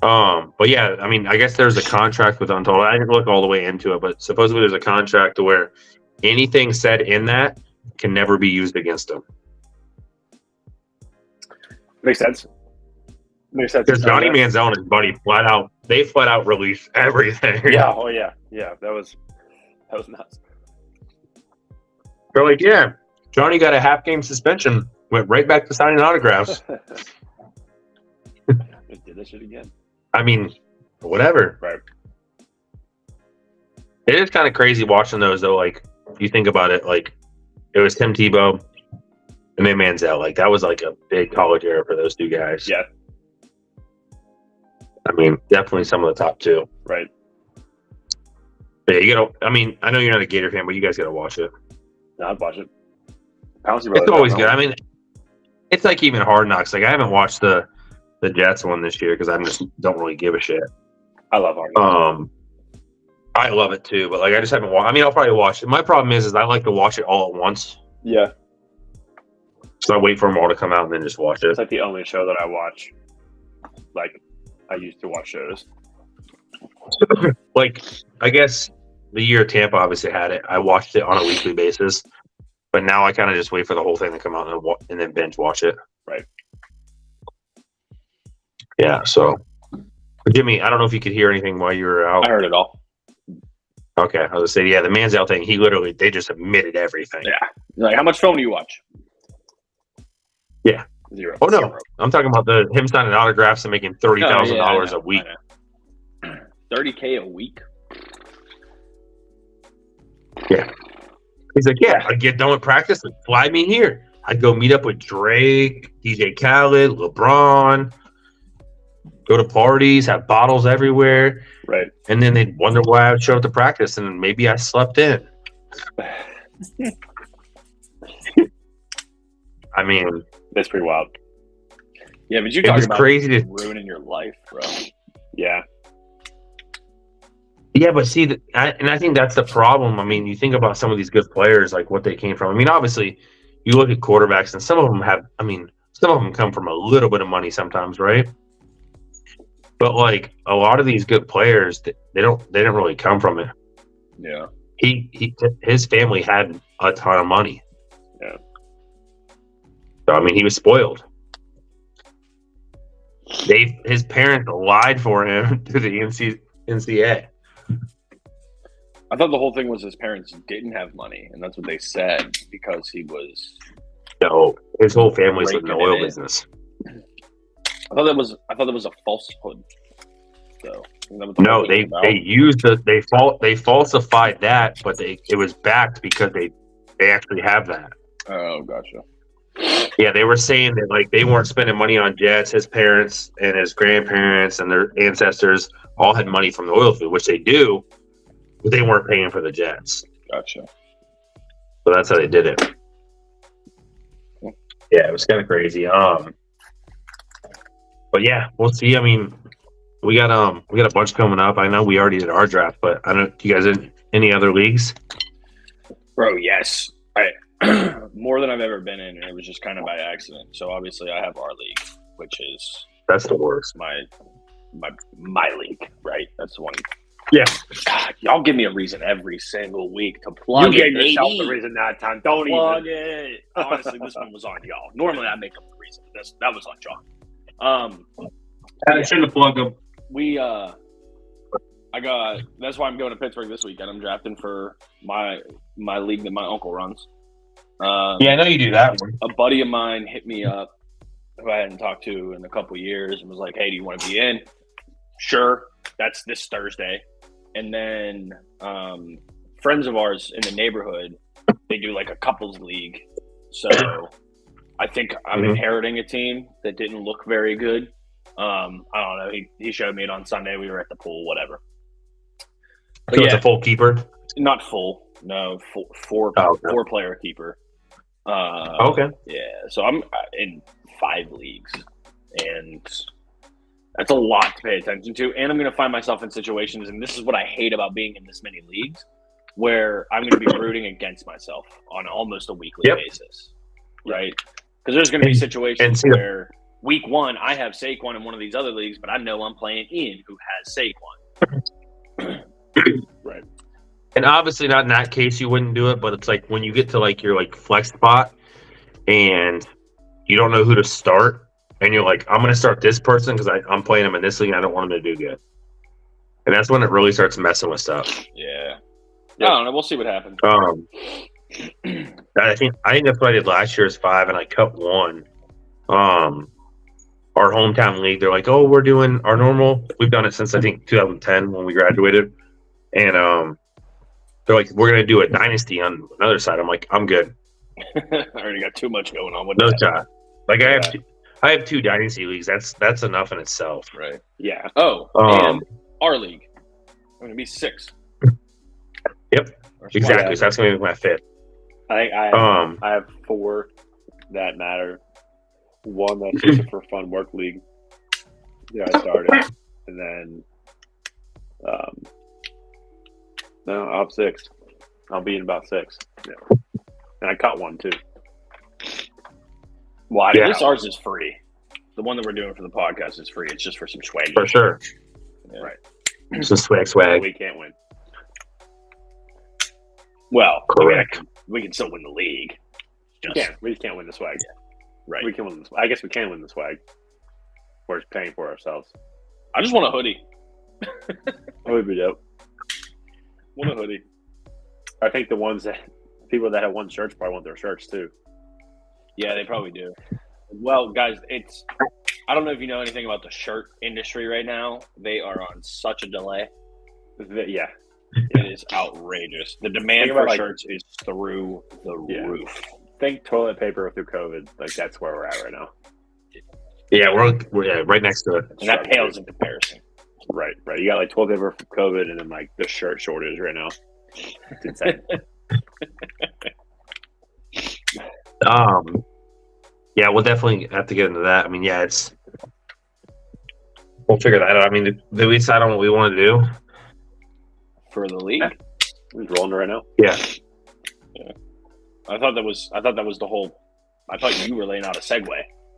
But yeah, I mean, I guess there's a contract with Untold. I didn't look all the way into it, but supposedly there's a contract to where anything said in that can never be used against them. Makes sense. Because Johnny Manziel and his buddy flat out released everything. Yeah. Oh yeah. Yeah. That was nuts. They're like, yeah, Johnny got a half game suspension, went right back to signing autographs. Did this shit again. I mean, whatever. Right. It is kind of crazy watching those though. Like, if you think about it, like it was Tim Tebow and then Manziel. Like that was like a big college era for those two guys. Yeah. I mean, definitely some of the top two. Right. But yeah, you gotta. I mean, I know you're not a Gator fan, but you guys gotta watch it. No, I'd watch it. Pouncey It's always good. I mean, it's like even Hard Knocks. Like I haven't watched the Jets one this year because I just don't really give a shit. I love Hard Knocks. I love it too, but like I just haven't watched. I mean, I'll probably watch it. My problem is I like to watch it all at once. Yeah. So I wait for them all to come out and then just watch it. It's like the only show that I watch. Like I used to watch shows. Like I guess the year Tampa obviously had it. I watched it on a weekly basis, but now I kind of just wait for the whole thing to come out and then binge watch it. Right. Yeah. So, Jimmy, I don't know if you could hear anything while you were out. I heard it all. Okay, I was gonna say, yeah, the Manziel thing. They just admitted everything. Yeah. Like, how much film do you watch? Yeah. 0. Oh no, 0. I'm talking about him signing autographs and making $30,000 a week. $30K a week. Yeah. He's like, yeah, I'd get done with practice and fly me here. I'd go meet up with Drake, DJ Khaled, LeBron, go to parties, have bottles everywhere. Right. And then they'd wonder why I would show up to practice and maybe I slept in. I mean, that's pretty wild. Yeah, but you talk about crazy to ruining your life, bro. Yeah. Yeah, but see, I think that's the problem. I mean, you think about some of these good players, like what they came from. I mean, obviously, you look at quarterbacks, and some of them some of them come from a little bit of money sometimes, right? But like a lot of these good players, they didn't really come from it. Yeah. His family had a ton of money. Yeah. So I mean, he was spoiled. His parents lied for him to the NCAA. I thought the whole thing was his parents didn't have money, and that's what they said because he was. No, his whole family's in the oil business. I thought that was a falsehood. So no, they falsified that, but it was backed because they actually have that. Oh, gotcha. Yeah, they were saying that like they weren't spending money on jets. His parents and his grandparents and their ancestors all had money from the oil field, which they do, but they weren't paying for the jets. Gotcha. So that's how they did it. Yeah, it was kind of crazy. But yeah, we'll see. I mean, we got a bunch coming up. I know we already did our draft, but I don't. Do you guys in any other leagues? Bro, yes. More than I've ever been in, and it was just kind of by accident. So obviously, I have our league, which is that's the worst. My league, right? That's the one. Yeah. God, y'all give me a reason every single week to plug it. You gave yourself the reason that time. Don't plug even. it. Honestly, this one was on y'all. Normally, I make up the reason. That was on y'all. I shouldn't have plugged them. That's why I'm going to Pittsburgh this weekend. I'm drafting for my league that my uncle runs. Yeah, I know you do that one. A buddy of mine hit me up who I hadn't talked to in a couple of years and was like, hey, do you want to be in? Sure. That's this Thursday. And then friends of ours in the neighborhood, they do like a couples league. So I think I'm inheriting a team that didn't look very good. I don't know. He showed me it on Sunday. We were at the pool, whatever. So it's a full keeper? Not full. No, four player keeper. Okay. Yeah. So I'm in 5 leagues, And that's a lot to pay attention to. And I'm going to find myself in situations, and this is what I hate about being in this many leagues, where I'm going to be rooting against myself on almost a weekly basis, right? Because there's going to be situations where week 1, I have Saquon in one of these other leagues, but I know I'm playing Ian, who has Saquon. Right. And obviously not in that case you wouldn't do it, but it's like when you get to like your like flex spot and you don't know who to start, and you're like, I'm going to start this person because I'm playing him in this league and I don't want him to do good. And that's when it really starts messing with stuff. Yeah. I don't know. We'll see what happens. I think that's what I did last year's 5, and I cut 1. Our hometown league, they're like, oh, we're doing our normal. We've done it since I think 2010 when we graduated. And they're like, we're going to do a dynasty on another side. I'm like, I'm good. I already got too much going on with No that. shot. Like I have 2 dynasty leagues. That's enough in itself. Right. Yeah. Oh, and our league. I'm going to be 6. Yep. Exactly. So that's going to be my 5th. I have 4 that matter. 1 that's just a for fun work league. Yeah, I started, and then no, I'll have 6. I'll be in about 6. Yeah. And I cut 1 too. Well, at least ours is free. The one that we're doing for the podcast is free. It's just for some swag. For sure. Yeah. Right. Some swag. We can't win. Well, correct. We can still win the league. We just can't win the swag. Yeah. Right. We can win the swag. I guess we can win the swag. We're just paying for ourselves. I just want a hoodie. That would be dope. Want a hoodie. I think the people that have won shirts probably want their shirts too. Yeah, they probably do. Well, guys, I don't know if you know anything about the shirt industry right now. They are on such a delay. Yeah. It is outrageous. The demand for shirts is through the roof. Think toilet paper through COVID. Like, that's where we're at right now. Yeah, we're right next to it. And that pales in comparison. Right. You got like toilet paper from COVID and then like the shirt shortage right now. It's insane. Yeah, we'll definitely have to get into that. I mean, we'll figure that out. I mean, the we decide on what we want to do for the league. We're rolling right now. Yeah. I thought that was the whole. I thought you were laying out a segue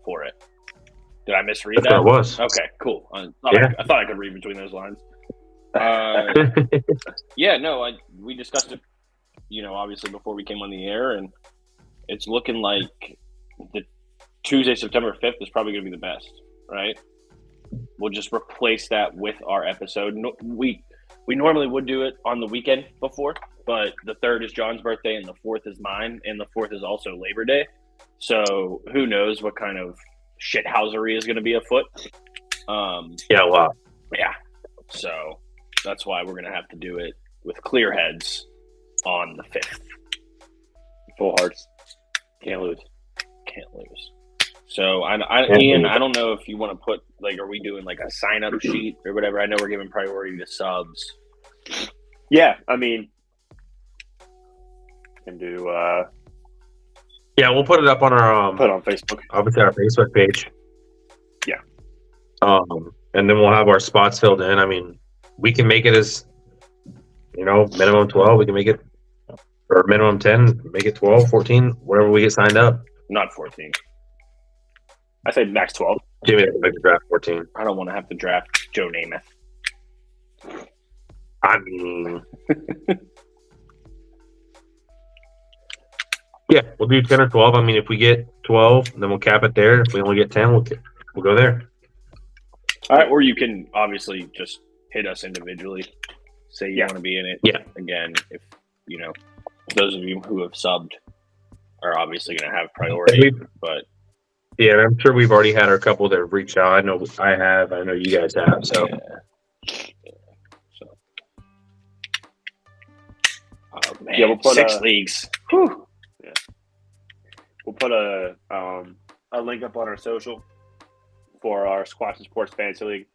for it. Did I misread that? That's what it was. Okay, cool. I thought I could read between those lines. We discussed it, obviously before we came on the air, and it's looking like the Tuesday, September 5th is probably going to be the best, right? We'll just replace that with our episode. No, we normally would do it on the weekend before, but the 3rd is John's birthday and the 4th is mine, and the 4th is also Labor Day. So who knows what kind of shithousery is going to be afoot. Wow. Yeah. So that's why we're going to have to do it with clear heads on the 5th. Full hearts. Can't lose. So, Ian, I don't know if you want to put, like, are we doing, like, a sign-up sheet or whatever? I know we're giving priority to subs. Yeah, I mean, can do... Yeah, we'll put it up on our... put it on Facebook. Obviously, our Facebook page. Yeah. And then we'll have our spots filled in. I mean, we can make it as, minimum 12. We can make it, or minimum 10, make it 12, 14, wherever we get signed up. Not 14. I say max 12. Jimmy has to make the draft 14. I don't want to have to draft Joe Namath. I mean... Yeah, we'll do 10 or 12. I mean, if we get 12, then we'll cap it there. If we only get 10, we'll go there. All right, or you can obviously just hit us individually. Say you want to be in it. Yeah. Again, if those of you who have subbed are obviously going to have priority. But yeah, I'm sure we've already had a couple that have reached out. I know I have. I know you guys have. So. Oh man, we'll put 6 leagues. Whew. Yeah. We'll put a link up on our social for our Squatchin Sports Fantasy League.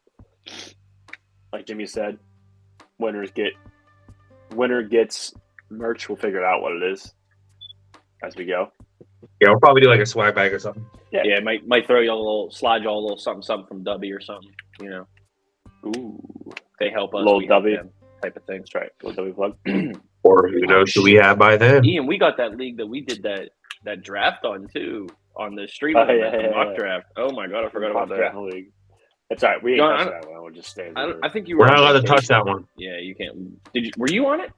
Like Jimmy said, winner gets merch. We'll figure out what it is as we go. Yeah, we'll probably do like a swag bag or something. Yeah, might throw you slide you a little something from W or something. You know. Ooh, They help us. Little We help W. them type of thing. that's right. Little W plug. Or who knows who we have by then. Ian, we got that league that we did that draft on too on the stream Oh, event, yeah, the mock yeah. draft. Oh my god, I forgot about Draft that. league. That's all right. We ain't John, touching that one. We'll just stay. I think you were We're not on allowed to touch vacation. that one. Yeah, you can't. Were you on it?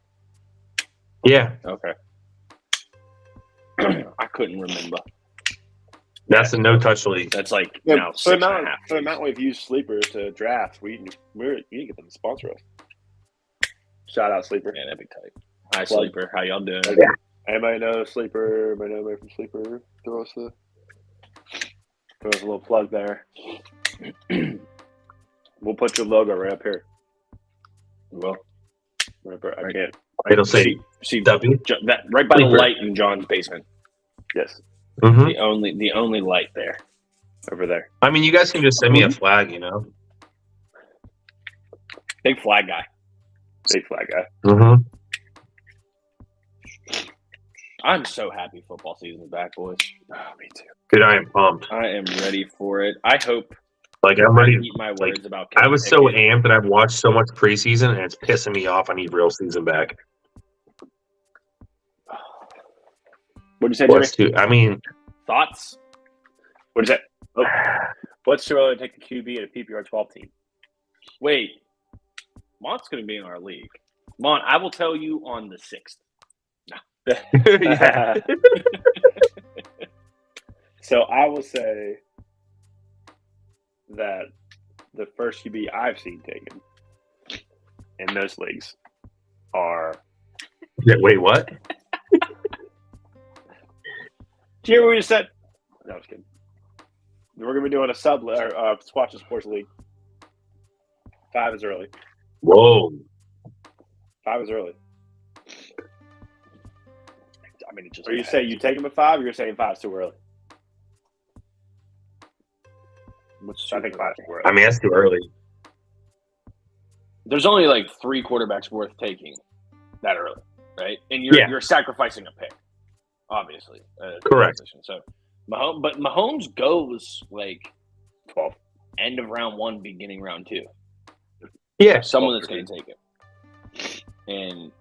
Yeah, Okay. I couldn't remember. that's the no touch league. That's like Yeah, now for the 6.5 amount for the years. amount we've used Sleeper to draft, we need to get them to sponsor us. Shout out Sleeper. Yeah, that'd be tight. Hi, Plug. Sleeper. How y'all doing? Anybody know Sleeper? Anybody know anybody from Sleeper? Throw us a little plug there. We'll put your logo right up here. Well, Right up here. I can't. It'll say see W. that right by the Sleeper. light in John's basement. Yes, Mm-hmm. The only light there. over there. I mean, you guys can just send me a flag, you know. Big flag guy. Big flag guy. Mm-hmm. I'm so happy football season's back, boys. Oh, me too. Dude, I am pumped. I am ready for it. I hope Like I'm I ready. eat my words Like about. I was so Pickett. amped that I've watched so much preseason, and it's pissing me off. I need real season back. What'd you say, Jimmy? What's too? I mean, Thoughts? What'd you say? Oh. What's too early to take a QB at a PPR 12 team? Wait, Mont's going to be in our league. Mont, I will tell you on the 6th. yeah. So I will say that the first QB I've seen taken in those leagues are. Wait, what? Do you hear what we just said? No, I was kidding. We're going to be doing a Squatchin Sports League. 5 is early. Whoa. 5 is early. I mean, it just. Are you saying you take him at 5, or you're saying 5 is too early? I think 5 is too early. I mean, that's too early. There's only like 3 quarterbacks worth taking that early, right? And you're sacrificing a pick, obviously. Correct. So, Mahomes goes like 12. End of round 1, beginning round 2. Yeah. Someone that's going to take it. And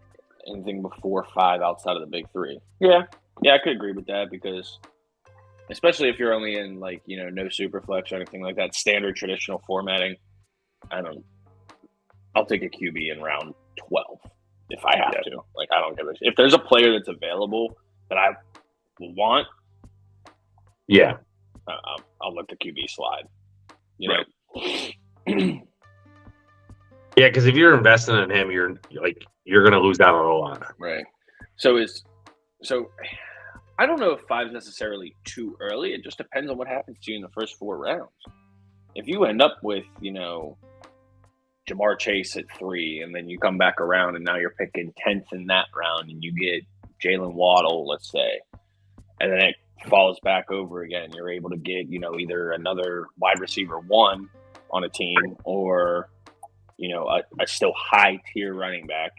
anything before 5 outside of the big 3. Yeah, I could agree with that because, especially if you're only in like no super flex or anything like that, standard traditional formatting. I'll take a QB in round 12 if I have to. Like I don't give a shit. If there's a player that's available that I want, Yeah. I'll let the QB slide. You know. Yeah, because if you're investing in him, you're going to lose out on a lot. Right. So I don't know if 5 is necessarily too early. It just depends on what happens to you in the first 4 rounds. If you end up with, Jamar Chase at 3, and then you come back around and now you're picking 10th in that round and you get Jalen Waddle, let's say, and then it falls back over again. You're able to get, either another wide receiver 1 on a team or a still high tier running back.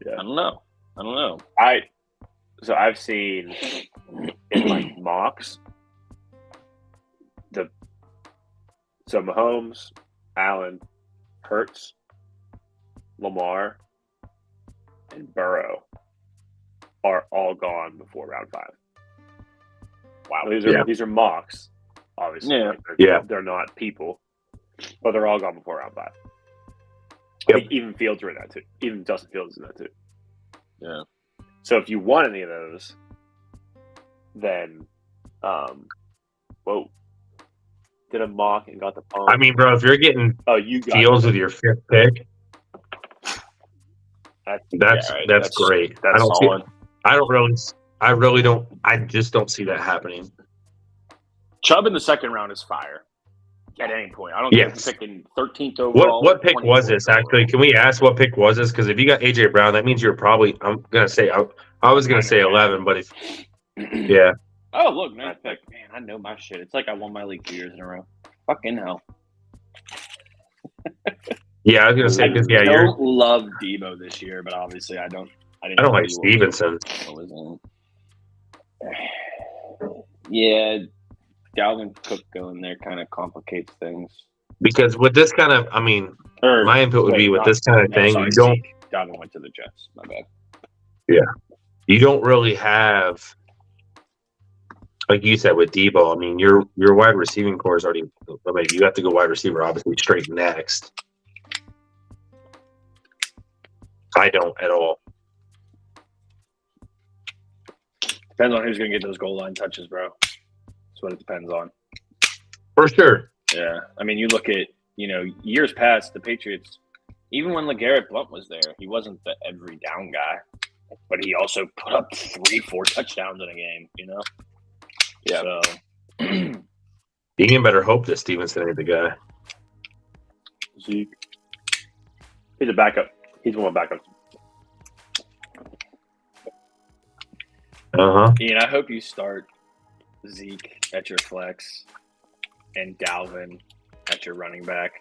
Yeah. I don't know. So I've seen in like mocks so Mahomes, Allen, Hurts, Lamar, and Burrow are all gone before round 5. Wow, these are mocks, obviously. Yeah. They're not people, but they're all gone before round 5. Yep. I think even Fields are in that too. Even Justin Fields is in that too. Yeah. So if you want any of those, then, did a mock and got the pump. I mean, bro, if you're getting you got Fields with your 5th pick, that's great. That's solid. I just don't see that happening. Chubb in the 2nd round is fire at any point. I don't care if you're picking 13th overall. What pick was this, actually? Can we ask what pick was this? Because if you got A.J. Brown, that means you're probably – I'm going to say – I was going to say 11, but if – yeah. Oh, look, nice pick. Man, I know my shit. It's like I won my league 2 years in a row. Fucking hell. Yeah, I was going to say – because, I don't love Debo this year, but obviously I don't – I don't like Stevenson. Yeah, Dalvin Cook going there kind of complicates things. Because with this kind of, I mean, Or, my input would be with this kind of thing, sorry, you don't. Zeke. Dalvin went to the Jets. My bad. Yeah, you don't really have, like you said with Debo. I mean, your wide receiving core is already. I mean, you have to go wide receiver, obviously, straight next. I don't at all. Depends on who's going to get those goal line touches, bro. That's what it depends on. For sure. Yeah. I mean, you look at, years past, the Patriots, even when LeGarrette Blount was there, he wasn't the every down guy, but he also put up 3-4 touchdowns in a game, Yeah. So. You can better hope that Stevenson ain't the guy. Zeke. He's a backup. He's one of the backups. Ian, I hope you start Zeke at your flex and Dalvin at your running back,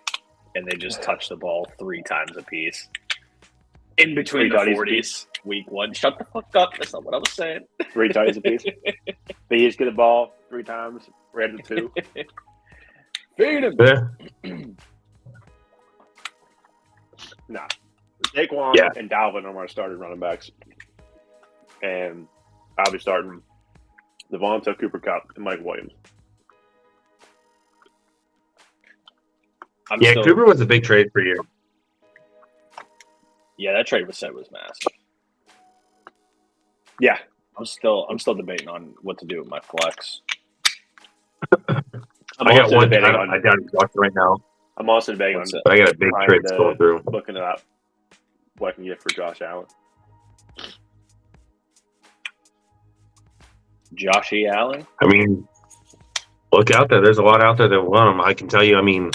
and they just touch the ball 3 times apiece. In between the 40s, week 1. Shut the fuck up. That's not what I was saying. 3 times apiece. They each get the ball 3 times, ran to 2. Feed him. Yeah. Nah. Saquon and Dalvin are my starting running backs. And I'll be starting Devonta, Cooper Kupp, and Mike Williams. Cooper was a big trade for you. Yeah, that trade was massive. Yeah. I'm still debating on what to do with my flex. I got one. I got it watching right now. I'm also debating on. But I got a big trade going through. Looking at what I can get for Josh Allen. Joshy Allen? I mean, look out there. There's a lot out there that want him. I can tell you. I mean,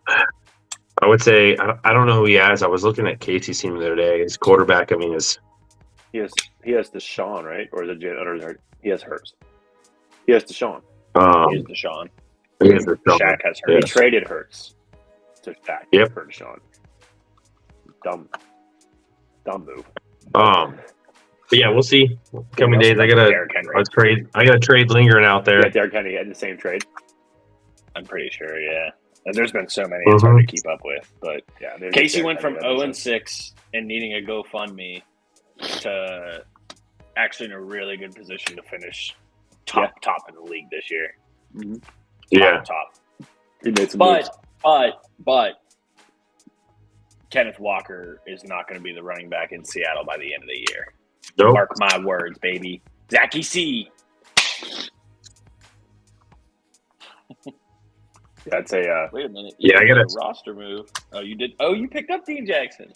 I would say I don't know who he has. I was looking at Casey's team the other day. His quarterback. I mean, he has Deshaun, right? Or is it or he has Hurts? He has Deshaun. He has Deshaun. He has Deshaun. Shaq has Hurts. He traded Hurts to Shaq for Deshaun. Dumb move. But yeah, we'll see. Coming days, I got a trade lingering out there. Yeah, Derrick Henry in the same trade. I'm pretty sure. Yeah, and there's been so many it's hard to keep up with. But yeah, Casey went from 0-6 and needing a GoFundMe to actually in a really good position to finish top in the league this year. Mm-hmm. Top. He made some moves. But Kenneth Walker is not going to be the running back in Seattle by the end of the year. Nope. Mark my words, baby. Zachy C. That's a wait a minute. I got a roster move. Oh, you did. Oh, you picked up Dean Jackson.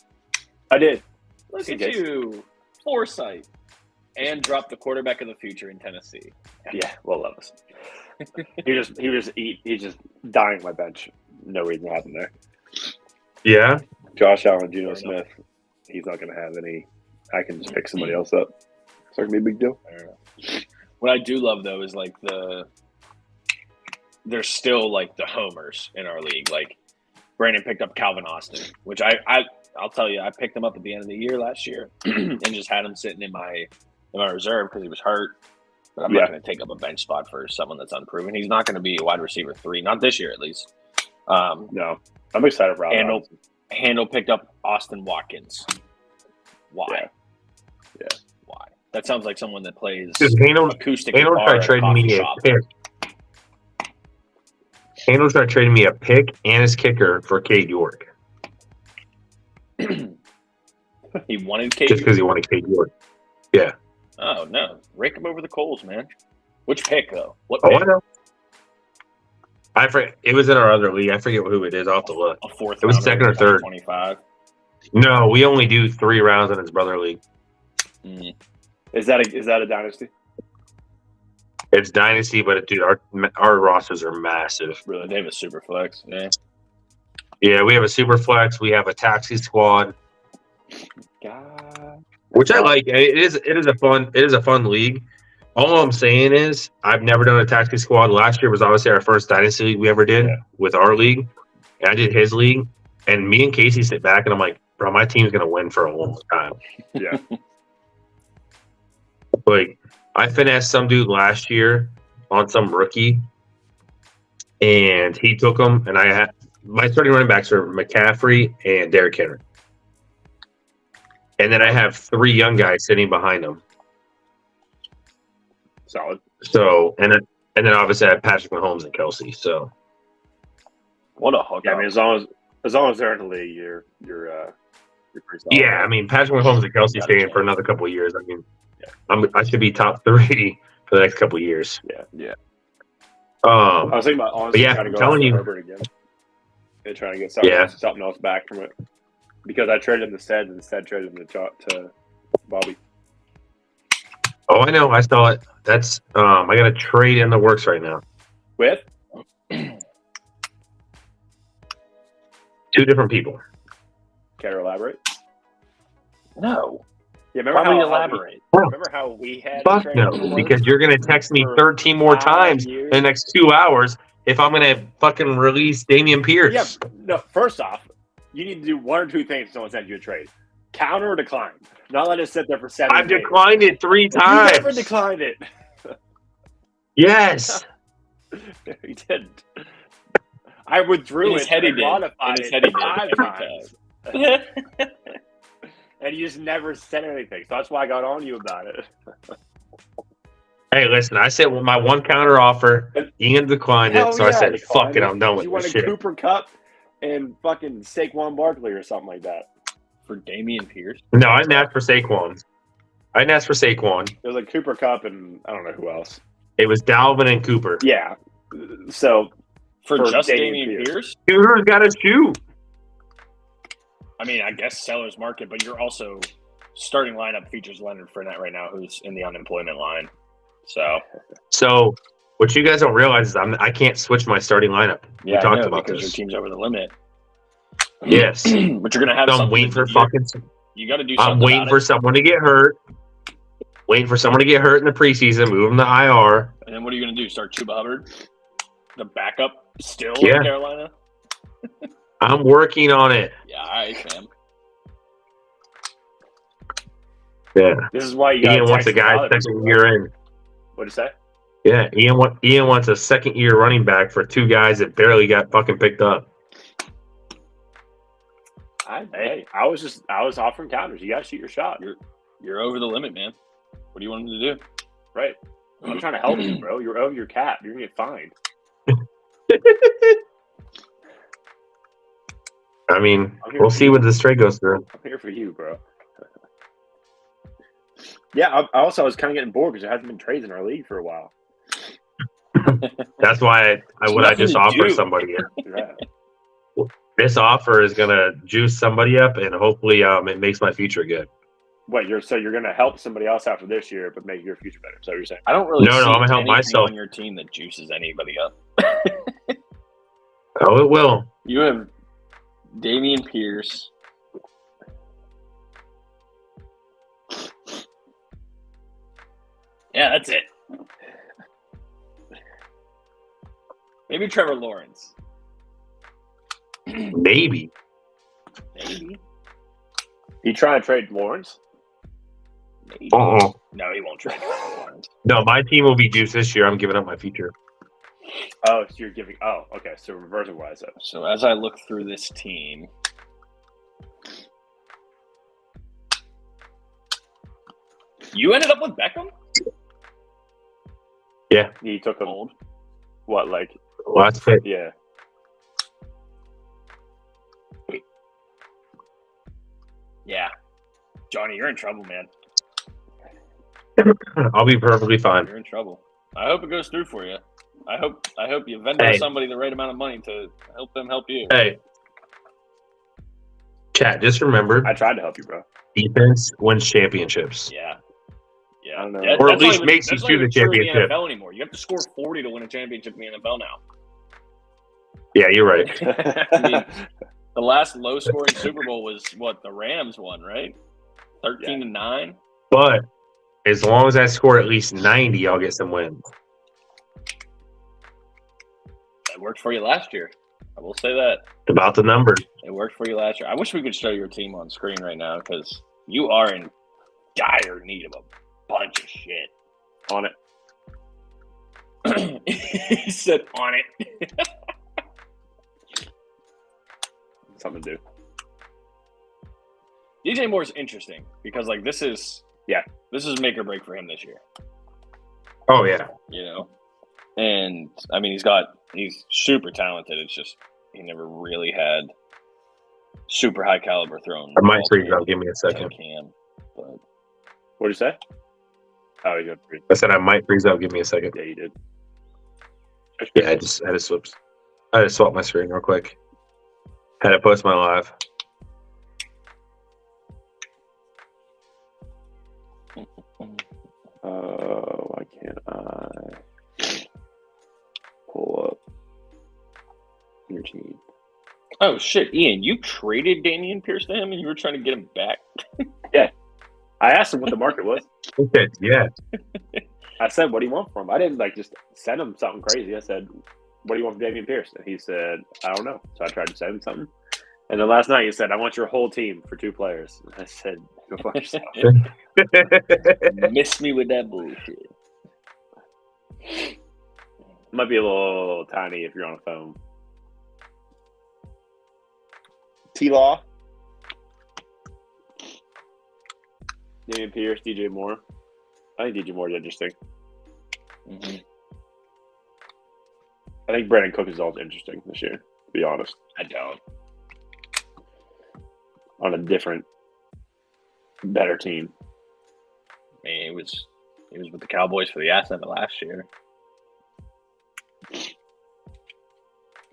I did. Look at you, foresight, and dropped the quarterback of the future in Tennessee. Yeah, well, love us. He's just dying on my bench. No reason to have him there. Yeah. Josh Allen, Geno Smith. He's not going to have any. I can just pick somebody else up. It's not going to be a big deal. What I do love, though, is like there's still like the homers in our league. Like Brandon picked up Calvin Austin, which I'll tell you, I picked him up at the end of the year last year and just had him sitting in my reserve because he was hurt. But I'm not going to take up a bench spot for someone that's unproven. He's not going to be a wide receiver 3, not this year at least. No, I'm excited for Handle picked up Austin Watkins. Why? Yeah. Why? That sounds like someone that plays acoustic guitar at a coffee shop. Handle tried trading me a pick and his kicker for Cade York. He wanted Cade just because he wanted Cade York. Yeah. Oh no! Rake him over the coals, man. Which pick though? What pick? I know. I forget. It was in our other league. I forget who it is. I'll have to look. A fourth. It was second or third. 25. No, we only do 3 rounds in his brother league. Mm. Is that a dynasty? It's dynasty, but dude, our rosters are massive. Really, they have a super flex. Yeah. Yeah, we have a super flex. We have a taxi squad. God. Which I like. It is a fun league. All I'm saying is I've never done a taxi squad. Last year was obviously our first dynasty league we ever did with our league. And I did his league. And me and Casey sit back and I'm like, bro, my team's gonna win for a long time. Yeah. Like, I finessed some dude last year on some rookie, and he took him, and I had my starting running backs are McCaffrey and Derrick Henry. And then I have 3 young guys sitting behind him. Solid. So, and then obviously I have Patrick Mahomes and Kelsey. So, What a hook! Yeah, I mean, as long as they're in the league, you're pretty solid. yeah, I mean, Patrick Mahomes and Kelsey staying for another couple of years. I mean, I should be top 3 for the next couple of years. Yeah. I was thinking about honestly trying to go telling you, Herbert again and trying to get something else back from it because I traded him to Stead and instead traded him to Bobby. Oh, I know. I saw it. That's I got a trade in the works right now. With 2 different people. Care to elaborate? No. Yeah, remember Why would how you elaborate? Remember how we had Fuck no, because you're gonna text me 13 more times in the next 2 hours if I'm gonna fucking release Dameon Pierce. Yeah, no. First off, you need to do 1 or 2 things if someone sends you a trade: counter or decline. Not let it sit there for 7 I've days. declined it 3 times. You never declined it. Yes. He didn't. I withdrew it. Head he did. Modified it 5 times. And you just never said anything. So that's why I got on you about it. Hey, listen, I said my 1 counter offer. Ian declined it, so I said, fuck it, I'm done with you this shit. You wanted Cooper Kupp and fucking Saquon Barkley or something like that. For Dameon Pierce? No, I didn't ask for Saquon. It was like Cooper Kupp and I don't know who else. It was Dalvin and Cooper. Yeah. So for just Dameon Pierce? Cooper's got to shoot. I mean, I guess seller's market, but you're also starting lineup features Leonard Fournette right now, who's in the unemployment line. So what you guys don't realize is I can't switch my starting lineup. Yeah, we talked about because this. your team's over the limit. Yes, but you're gonna have. So I'm waiting for fucking. You got to do something. I'm waiting for someone to get hurt. Waiting for someone to get hurt in the preseason, move him to IR. And then what are you gonna do? Start Chuba Hubbard, the backup, still in Carolina. I'm working on it. Yeah, all right, Sam. Yeah. This is why Ian wants a guy second year in. What'd you say? Yeah, Ian wants a second year running back for 2 guys that barely got fucking picked up. I was offering counters. You gotta shoot your shot. You're over the limit, man. What do you want him to do? Right. I'm trying to help you, bro. You're over your cap. You're gonna get fined. I mean, we'll see what this trade goes through. I'm here for you, bro. Yeah, I was kind of getting bored because there hasn't been trades in our league for a while. That's why I just offer somebody it. Yeah. This offer is gonna juice somebody up, and hopefully, it makes my future good. What you're gonna help somebody else out for this year, but make your future better. So you're saying? I don't really. No, I'm gonna help myself on your team that juices anybody up. Oh, it will. You have Dameon Pierce. Yeah, that's it. Maybe Trevor Lawrence. Maybe. You trying to trade Lawrence? Maybe. Uh-oh. No, he won't trade Lawrence. No, my team will be juiced this year. I'm giving up my future. Oh, so you're giving. Oh, okay. So reversing what I said. So as I look through this team, you ended up with Beckham. Yeah, he took him. Old. What, like last pick? Yeah. Yeah, Johnny, you're in trouble, man. I'll be perfectly fine. You're in trouble. I hope it goes through for you. I hope you vendor somebody the right amount of money to help them help you. Hey, chat. Just remember, I tried to help you, bro. Defense wins championships. Yeah. I don't know. Or at least makes you to the championship. In the NFL anymore. You have to score 40 to win a championship in the NFL now. Yeah, you're right. I mean, the last low-scoring Super Bowl was what the Rams won, right? 13-9. But as long as I score at least 90, I'll get some wins. It worked for you last year. I will say that. It's about the numbers. It worked for you last year. I wish we could show your team on screen right now because you are in dire need of bunch of shit. On it. He said on it. Something to do. DJ Moore's interesting because like this is make or break for him this year. Oh yeah. You know? And I mean he's super talented. It's just he never really had super high caliber throwing. I might freeze out. Give me a second. But What'd you say? Oh, you got freeze. I said I might freeze out. Give me a second. Yeah, you did. Yeah, I just had to swap my screen real quick. Had to post my live. Why can't I pull up your team? oh shit, Ian, you traded Dameon Pierce to him and you were trying to get him back? I asked him what the market was. Okay, yeah. I said, "What do you want from him?" I didn't like just send him something crazy. I said, "What do you want from Dameon Pierce?" And he said, "I don't know." So I tried to send him something. And then last night he said, "I want your whole team for 2 players." And I said, "Go fuck yourself." Miss me with that bullshit. Might be a little tiny if you're on a phone. T-Law. Dameon Pierce, DJ Moore. I think DJ Moore is interesting. Mm-hmm. I think Brandon Cook is also interesting this year, to be honest. I don't. On a different, better team. I mean, he was with the Cowboys for the asset last year.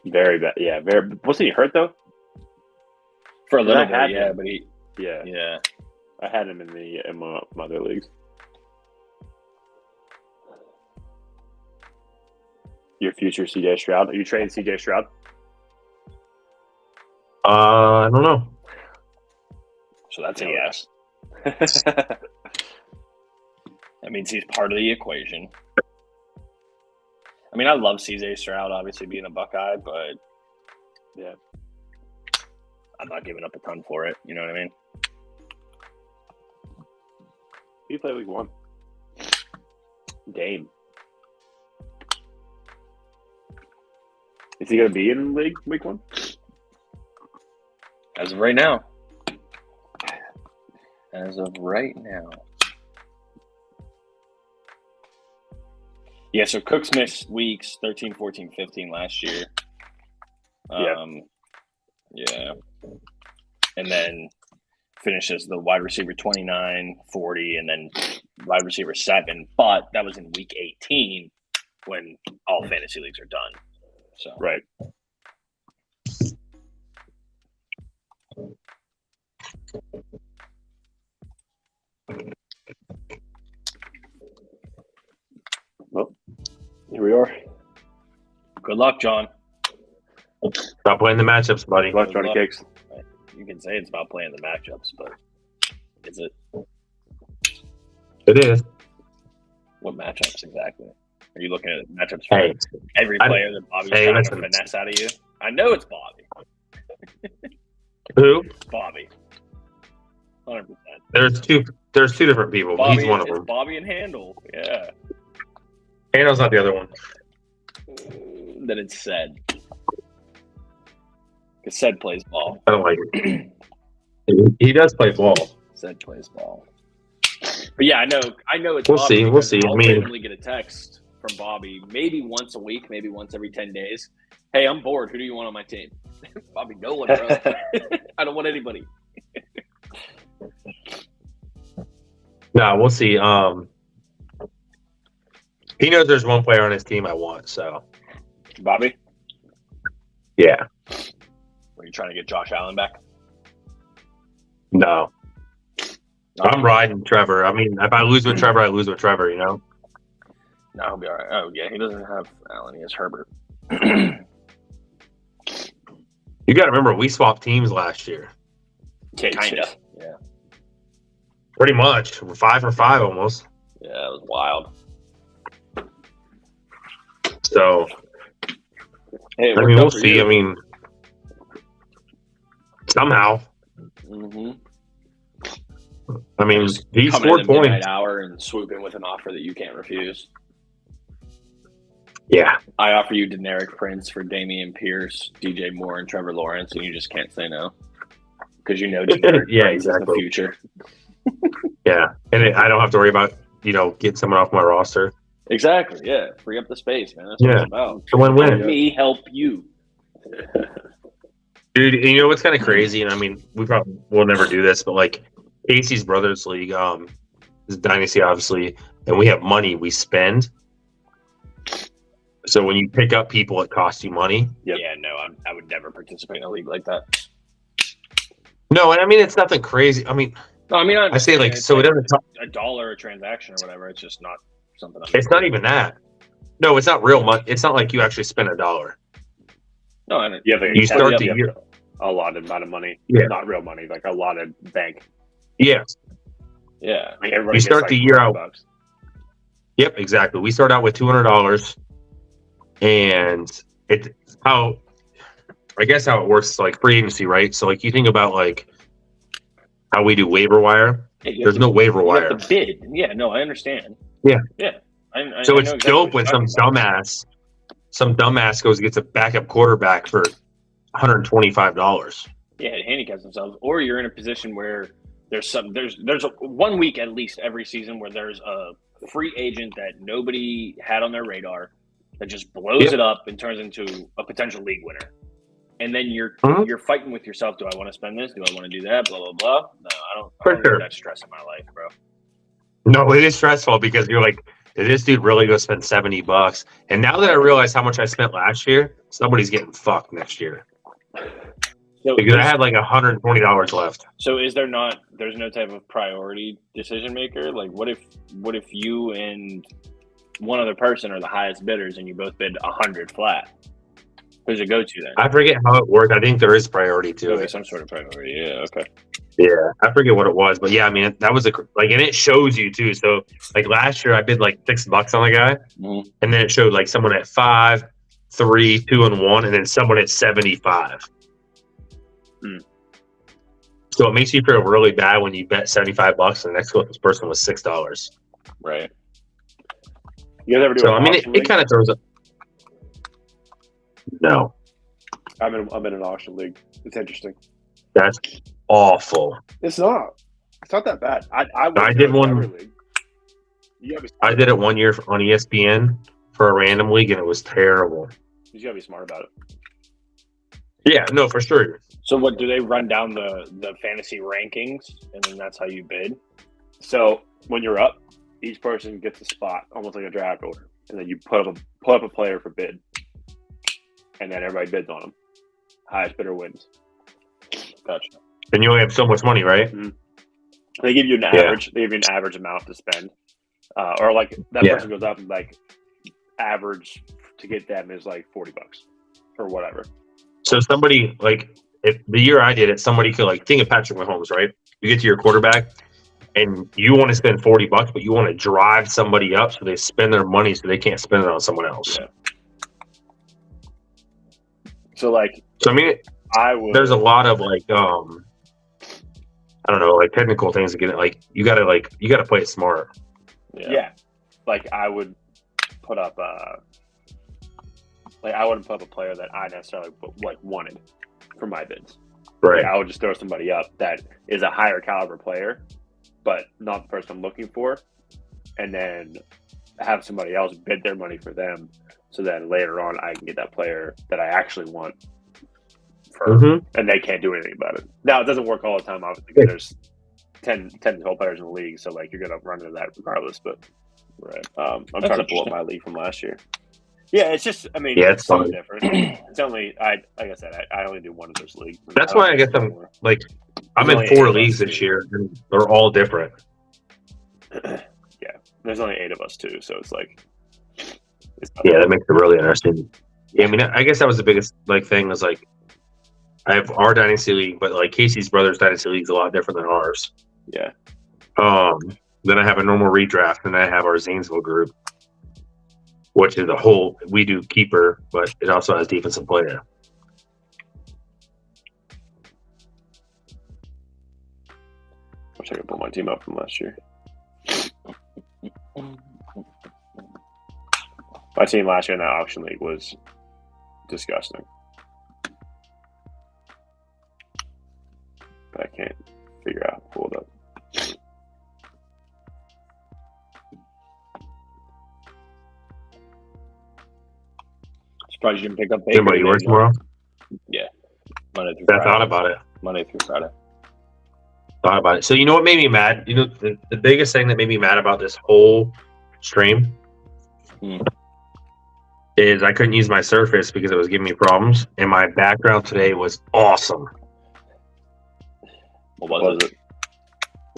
Very bad. Yeah, very. Wasn't he hurt though? For a little I had bit, yeah, him. but Yeah, I had him in my other leagues. Your future CJ Stroud. Are you trading CJ Stroud? I don't know. So that's a yes. That means he's part of the equation. I mean, I love CJ Stroud, obviously being a Buckeye, but Yeah. I'm not giving up a ton for it. You know what I mean? He played week 1. Dame. Is he going to be in the league week 1? As of right now. As of right now. Yeah, so Cooks missed weeks 13, 14, 15 last year. Yeah. And then finishes the wide receiver 29, 40, and then wide receiver 7. But that was in week 18 when all fantasy leagues are done. So Right. Well, here we are. good luck, John. Stop playing the matchups, buddy. Good luck, Johnny luck. Cakes. You can say it's about playing the matchups, but is it? It is. What matchups exactly? Are you looking at matchups for Hey, every player that Bobby's trying to listen. finesse out of you? I know it's Bobby. Who? Bobby. 100%. There's two different people. Bobby, He's one of it's them. Bobby and Handle. Yeah. Handle's not the other one. Then it's said. Because said plays ball. I don't like it. He does play ball. Said plays ball. But yeah, I know it's We'll Bobby see, we'll because see. I I'll mean- randomly get a text from Bobby maybe once a week, maybe once every 10 days. Hey, I'm bored. Who do you want on my team? Bobby, no one, bro. I don't want anybody. No, we'll see. He knows there's one player on his team I want, so Bobby? yeah. Are you trying to get Josh Allen back? No. I'm riding Trevor. I mean, if I lose with Trevor, I lose with Trevor, you know? No, he'll be all right. Oh, yeah, he doesn't have Allen. He has Herbert. You got to remember, we swapped teams last year. Kind of. Yeah. Pretty much. We're 5 for 5 almost. Yeah, that was wild. So, Hey, I mean, we'll see. I mean, somehow. Mm-hmm. I mean, he Coming scored in the midnight points. hour and swoop in with an offer that you can't refuse. Yeah. I offer you Deneric Prince for Damian Pierce, DJ Moore, and Trevor Lawrence, and you just can't say no because you know Deneric Yeah, Prince is the exactly. future. Yeah, and I don't have to worry about getting someone off my roster. Exactly. Yeah, free up the space, man. That's what Yeah. it's about. It's a win-win. Help me help you. Dude, you know what's kind of crazy? And I mean, we probably will never do this, but like Casey's Brothers League, is Dynasty, obviously, and we have money we spend. So when you pick up people, it costs you money. Yep. Yeah, no, I would never participate in a league like that. No, and I mean, it's nothing crazy. I mean, No, I mean, I say like, so it doesn't. $1 a transaction or whatever. It's just not something. It's not even that. No, it's not real money. It's not like you actually spend $1. No, I don't. You start the year a lot amount of money. Yeah. Not real money, like a lot of bank. Yeah. Yeah. Like everybody You gets start like the year out. $100. Yep, exactly. We start out with $200, and how it works is like free agency, right? So like you think about like how we do waiver wire. There's no waiver You wire. have to bid. Yeah, no, I understand. Yeah. Yeah. So I it's know exactly dope what when you're talking about. some dumbass goes and gets a backup quarterback for $125. Yeah, it handicaps themselves. Or you're in a position where there's 1 week at least every season where there's a free agent that nobody had on their radar that just blows it up and turns into a potential league winner. And then you're fighting with yourself. Do I want to spend this? Do I want to do that? Blah, blah, blah. No, I don't need that stress in my life, bro. No, it is stressful because you're like, did this dude really go spend $70? And now that I realize how much I spent last year, somebody's getting fucked next year. So Because I had like $120 left. So there's no type of priority decision maker? Like what if you and one other person are the highest bidders and you both bid 100 flat? Who's it go to then? I forget how it worked. I think there is priority to it. Some sort of priority. Yeah, okay. Yeah, I forget what it was, but yeah, I mean that was and it shows you too. So like last year, I bid like $6 on the guy, and then it showed like someone at 5, 3, 2, and 1, and then someone at 75. So it makes you feel really bad when you bet $75 and the next person was $6. Right. You guys ever do? So I mean, it kind of throws up. No, I'm in an auction league. It's interesting. That's awful. It's not that bad. I did one. League. I did it 1 year on ESPN for a random league, and it was terrible. You gotta be smart about it. Yeah, no, for sure. So what do they run down the fantasy rankings, and then that's how you bid? So when you're up, each person gets a spot, almost like a draft order, and then you put up a player for bid, and then everybody bids on them. Highest bidder wins. Gotcha. And you only have so much money, right? Mm-hmm. They give you an average. They give you an average amount to spend, or like that person goes up and like average to get them is like $40 or whatever. So somebody like if the year I did it, somebody could like think of Patrick Mahomes, right? You get to your quarterback, and you want to spend $40, but you want to drive somebody up so they spend their money so they can't spend it on someone else. Yeah. So I mean, there's a lot of like I don't know, like technical things to get it. Like you gotta play it smart. Yeah. Like I would put up I wouldn't put up a player that I necessarily wanted for my bids. Right. Like, I would just throw somebody up that is a higher caliber player, but not the person I'm looking for, and then have somebody else bid their money for them. So then later on, I can get that player that I actually want, and they can't do anything about it. Now, it doesn't work all the time, obviously, because there's 10, 12 players in the league, so like you're going to run into that regardless. But I'm trying to pull up my league from last year. Yeah, it's just, I mean, it's so different. It's only, like I said, I only do one of those leagues. That's why I guess I'm in 4 leagues this year, and they're all different. Yeah, there's only 8 of us too, so it's like, that makes it really interesting. Yeah, I mean, I guess that was the biggest thing was like, I have our dynasty league, but like Casey's Brothers dynasty league is a lot different than ours. Yeah. Then I have a normal redraft, and I have our Zanesville group, which is we do keeper, but it also has defensive player. wish I could pull my team up from last year. My team last year in that auction league was disgusting. But I can't figure out how to pull it up. Surprised you didn't pick up Baker. Anybody work tomorrow? Yeah. Monday through I Friday. thought about it. Monday through Friday. Thought about it. So you know what made me mad? You know the biggest thing that made me mad about this whole stream is I couldn't use my Surface because it was giving me problems, and my background today was awesome. What was it?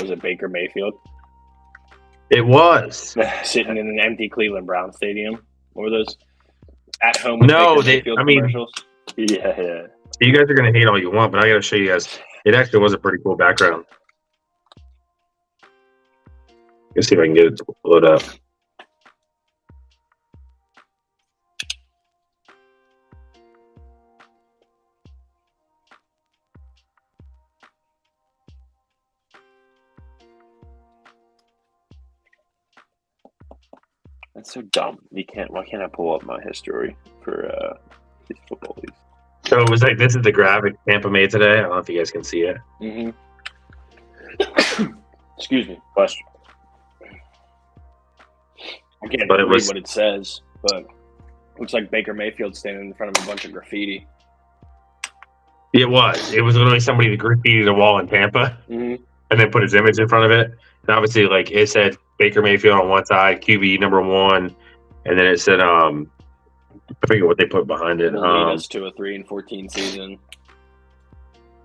Was it Baker Mayfield? It was. Sitting in an empty Cleveland Browns stadium. What were those? At home. No, Baker Mayfield commercials? Yeah. You guys are gonna hate all you want, but I gotta show you guys. It actually was a pretty cool background. Let's see if I can get it to load up. That's so dumb. Why can't I pull up my history for these football leagues? So it was like, this is the graphic Tampa made today. I don't know if you guys can see it. Mm-hmm. Excuse me. Question. I can't But it read was- what it says, but looks like Baker Mayfield standing in front of a bunch of graffiti. It was. It was literally somebody that graffitied a wall in Tampa Mm-hmm. and then put his image in front of it. And obviously, like, it said Baker Mayfield on one side, QB number 1, and then it said, I forget what they put behind it. Lead us to a 3-14 season.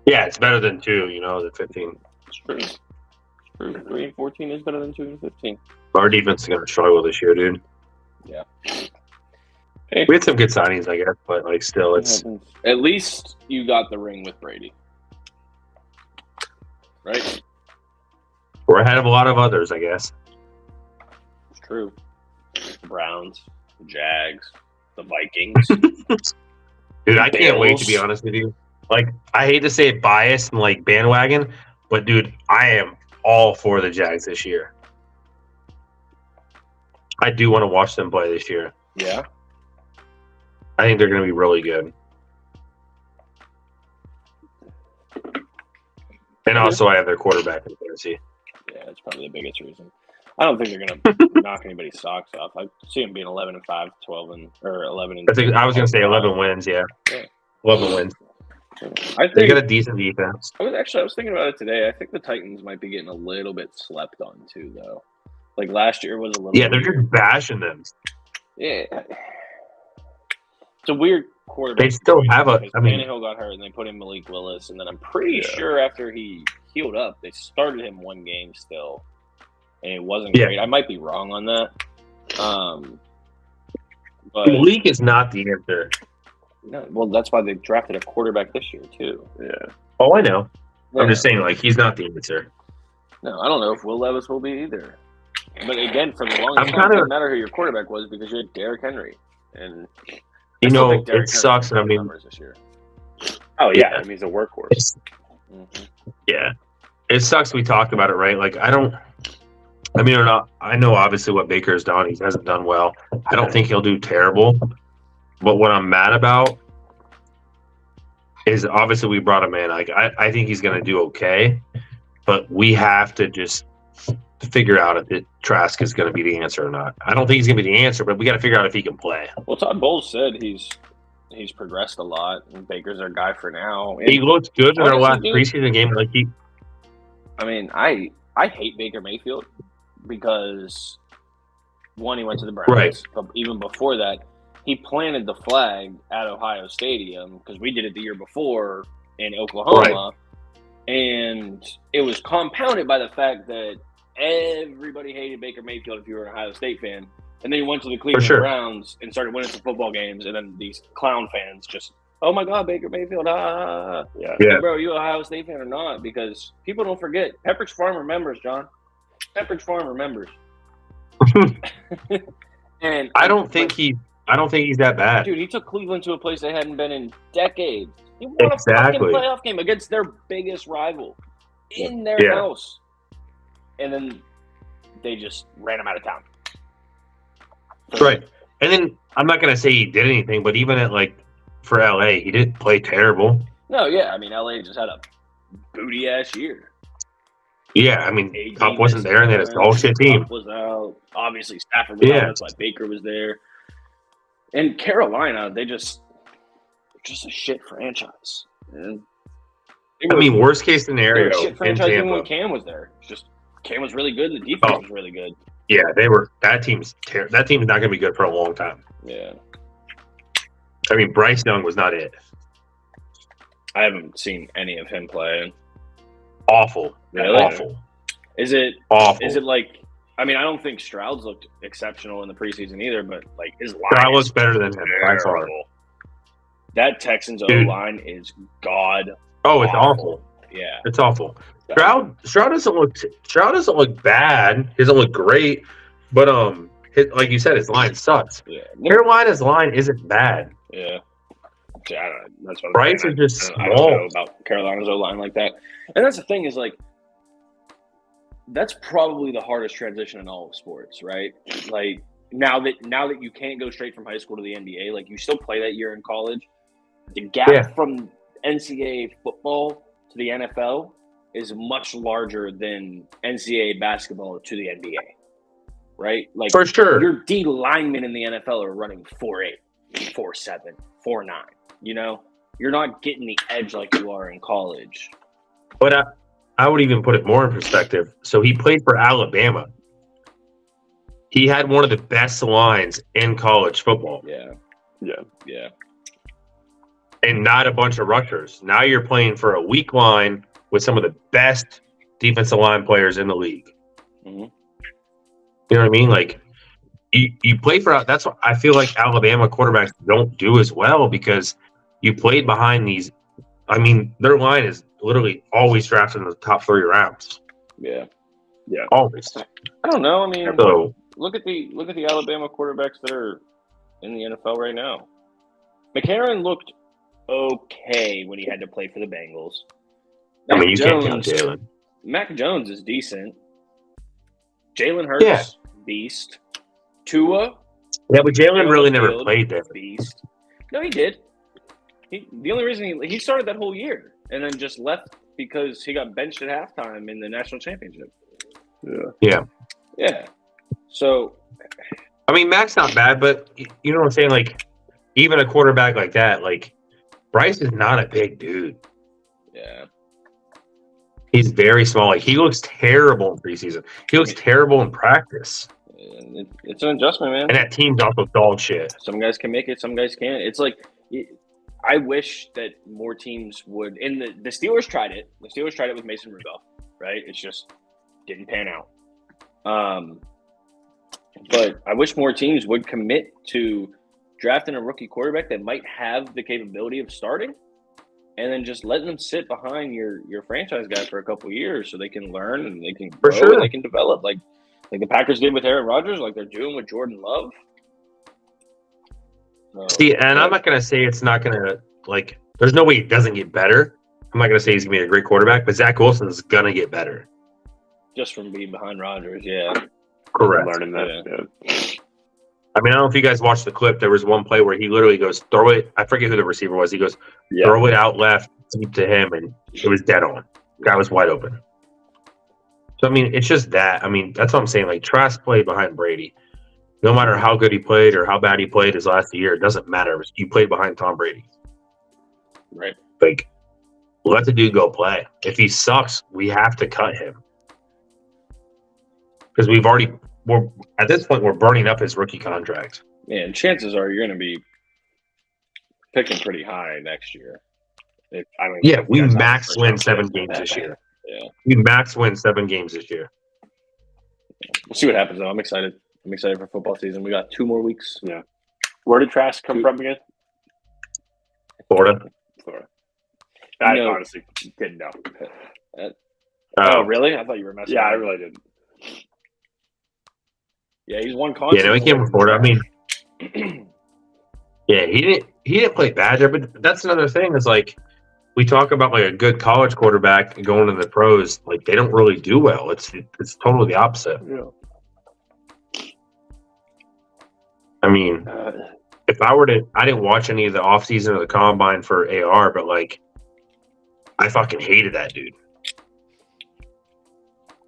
Yeah, it's better than 2, than 15. It's true. 3-14 is better than 2-15. Our defense is going to struggle this year, dude. Yeah. Hey, We had some good signings, I guess, but, like, still, it's... at least you got the ring with Brady. Right? We're ahead of a lot of others, I guess. It's true. The Browns, the Jags, the Vikings. Dude, I can't wait, to Bills. be honest with you. Like, I hate to say it biased and, like, bandwagon, but, dude, I am all for the Jags this year. I do want to watch them play this year. Yeah. I think they're going to be really good. And also, I have their quarterback in fantasy. Yeah, that's probably the biggest reason. I don't think they're going to knock anybody's socks off. I see them being 11-5, 11 and. I was going to say 11 wins, yeah. Yeah. 11 wins. I They think got a decent defense. I was thinking about it today. I think the Titans might be getting a little bit slept on too, though. Like last year was a little. Yeah, they're weird. just bashing them. Yeah. It's a weird quarterback. They still have a. because I mean, Tannehill got hurt and they put in Malik Willis, and then I'm pretty Yeah. sure after he healed up, they started him one game still, and it wasn't Yeah. great. I might be wrong on that. But Malik is not the answer. no, well, that's why they drafted a quarterback this year too. Yeah. Oh, I know. I'm Yeah. just saying, like, he's not the answer. No, I don't know if Will Levis will be either. But again, for the I'm longest time, it kinda- didn't matter who your quarterback was because you had Derrick Henry, and You I still know, think Derrick it Henry sucks, has and I mean, numbers this year. Oh yeah. Yeah. I mean, he's a workhorse. Yeah, it sucks. We talked about it, right? Like, I know obviously what Baker's done. He hasn't done well. I don't think he'll do terrible. But what I'm mad about is obviously we brought him in. Like, I think he's going to do okay, but we have to just figure out if Trask is going to be the answer or not. I don't think he's going to be the answer, but we got to figure out if he can play. Well, Todd Bowles said he's progressed a lot, and Baker's our guy for now. And, He looked good in our honestly, last dude, preseason game. Like, I mean, I hate Baker Mayfield because one, he went to the Browns, Right. but even before that, he planted the flag at Ohio Stadium because we did it the year before in Oklahoma, and it was compounded by the fact that everybody hated Baker Mayfield if you were an Ohio State fan, and then he went to the Cleveland sure. Browns and started winning some football games, and then these clown fans just, oh my God, Baker Mayfield, ah. Yeah. Yeah. Hey, bro, you an Ohio State fan or not? Because people don't forget. Pepperidge Farm remembers, John. Pepperidge Farm remembers. And I don't think he's that bad. dude, he took Cleveland to a place they hadn't been in decades. He won a Exactly. fucking playoff game against their biggest rival in their Yeah. house. and then they just ran him out of town. Right. And then I'm not going to say he did anything, but even at for LA, he didn't play terrible. No, yeah. I mean, LA just had a booty ass year. Yeah, I mean, Cup wasn't there, and they had a dog shit team. Cup was out. Obviously, Stafford was out. That's why Baker was there. And Carolina, they're just a shit franchise. Man. I mean, worst case scenario, they were a shit franchise even when Cam was there. Just Cam was really good, and the defense was really good. Yeah, they were. That team's not going to be good for a long time. Yeah. I mean, Bryce Young was not it. I haven't seen any of him play. Awful. Really? Awful. Is it awful? Is it I mean, I don't think Stroud's looked exceptional in the preseason either, but his line Stroud looks better than him by far. That Texans O-line is god. Oh, it's awful. Yeah, it's awful. Stroud doesn't look bad. He doesn't look great, but like you said, his line sucks. Yeah. Carolina's line isn't bad. Yeah. I don't know. That's what Bryce is just small. I don't know about Carolina's O-line like that. And that's the thing is that's probably the hardest transition in all of sports, right? Like now that you can't go straight from high school to the NBA, you still play that year in college. The gap from NCAA football to the NFL is much larger than NCAA basketball to the NBA, right? For sure. Your D linemen in the NFL are running 4.8, 4.7, 4.9. You know, you're not getting the edge like you are in college. But I would even put it more in perspective. So he played for Alabama. He had one of the best lines in college football. Yeah. And not a bunch of rushers. Now you're playing for a weak line with some of the best defensive line players in the league. Mm-hmm. You know what I mean? You play for – that's what I feel like Alabama quarterbacks don't do as well because you played behind these – I mean, their line is literally always drafted in the top 3 rounds. Yeah. Always. I don't know. I mean, so, look at the Alabama quarterbacks that are in the NFL right now. McCarron looked okay when he had to play for the Bengals. You can't count Jalen. Mac Jones is decent. Jalen Hurts, beast. Tua. Yeah, but Jalen really never played there. Beast. No, he did. The only reason he started that whole year and then just left because he got benched at halftime in the national championship. Yeah. So, I mean, Mac's not bad, but you know what I'm saying? Even a quarterback like that, Bryce is not a big dude. Yeah. He's very small. He looks terrible in preseason. He looks terrible in practice. It's an adjustment, man. And that team's also dog shit. Some guys can make it, some guys can't. It's I wish that more teams would. And the Steelers tried it. The Steelers tried it with Mason Rudolph, right? It's just didn't pan out. But I wish more teams would commit to drafting a rookie quarterback that might have the capability of starting and then just letting them sit behind your franchise guy for a couple of years so they can learn and they can grow and they can develop. Like the Packers did with Aaron Rodgers, like they're doing with Jordan Love. See, and I'm not going to say it's not going to, there's no way he doesn't get better. I'm not going to say he's going to be a great quarterback, but Zach Wilson's going to get better. Just from being behind Rodgers, yeah. Correct. Learning that, I mean, I don't know if you guys watched the clip. There was one play where he literally goes, throw it. I forget who the receiver was. He goes, throw it out left, deep to him, and it was dead on. The guy was wide open. So, I mean, it's just that. I mean, that's what I'm saying. Trask played behind Brady. No matter how good he played or how bad he played his last year, it doesn't matter. You played behind Tom Brady. Right. Let the dude go play. If he sucks, we have to cut him. Because we're at this point, we're burning up his rookie contract. Yeah, and chances are you're going to be picking pretty high next year. We max win 7 games this year. Yeah. We max win 7 games this year. We'll see what happens, though. I'm excited. I'm excited for football season. We got 2 more weeks. Yeah. Where did Trask come from again? Florida. I honestly didn't know. Oh, really? I thought you were messing. Yeah, I really didn't. Yeah, he's won conference. Yeah, no, he came from Florida. I mean, yeah, he didn't play bad there, but that's another thing. Is we talk about like a good college quarterback going to the pros, like they don't really do well. It's totally the opposite. Yeah. I mean, if I didn't watch any of the offseason or the combine for AR, but like I fucking hated that dude.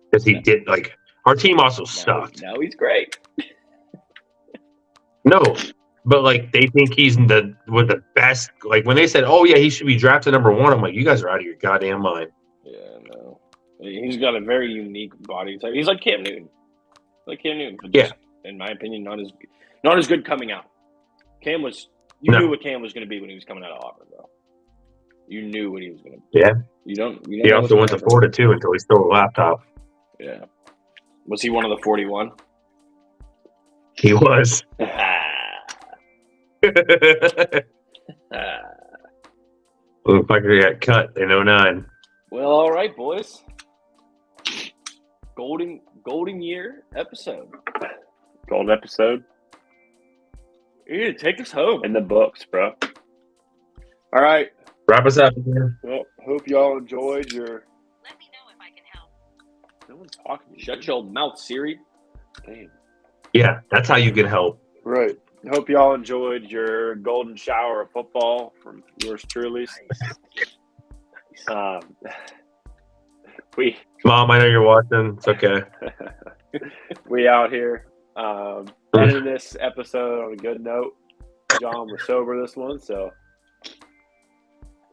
Because he did like our team also sucked. Now he's great. No, but like they think he's the best. Like when they said, "Oh yeah, he should be drafted number 1," I'm like, "You guys are out of your goddamn mind." Yeah, no. He's got a very unique body type. He's like Cam Newton. But just, in my opinion, not as good coming out. Cam was. You knew what Cam was going to be when he was coming out of Auburn, bro. You knew what he was going to be. Yeah. You don't. He also went to Florida too until he stole a laptop. Yeah. Was he one of the 41? He was. Motherfucker got cut in 09. Well, all right, boys. Golden year episode. Golden episode. You're gonna take us home. In the books, bro. All right. Wrap us up again. Well, hope y'all enjoyed your. Let me know if I can help. No one's talking to you. Shut your mouth, Siri. Damn. Yeah, that's how you get help. Right. Hope y'all enjoyed your golden shower of football from yours truly. Mom, I know you're watching. It's okay. We out here ending this episode on a good note. John was sober this one, so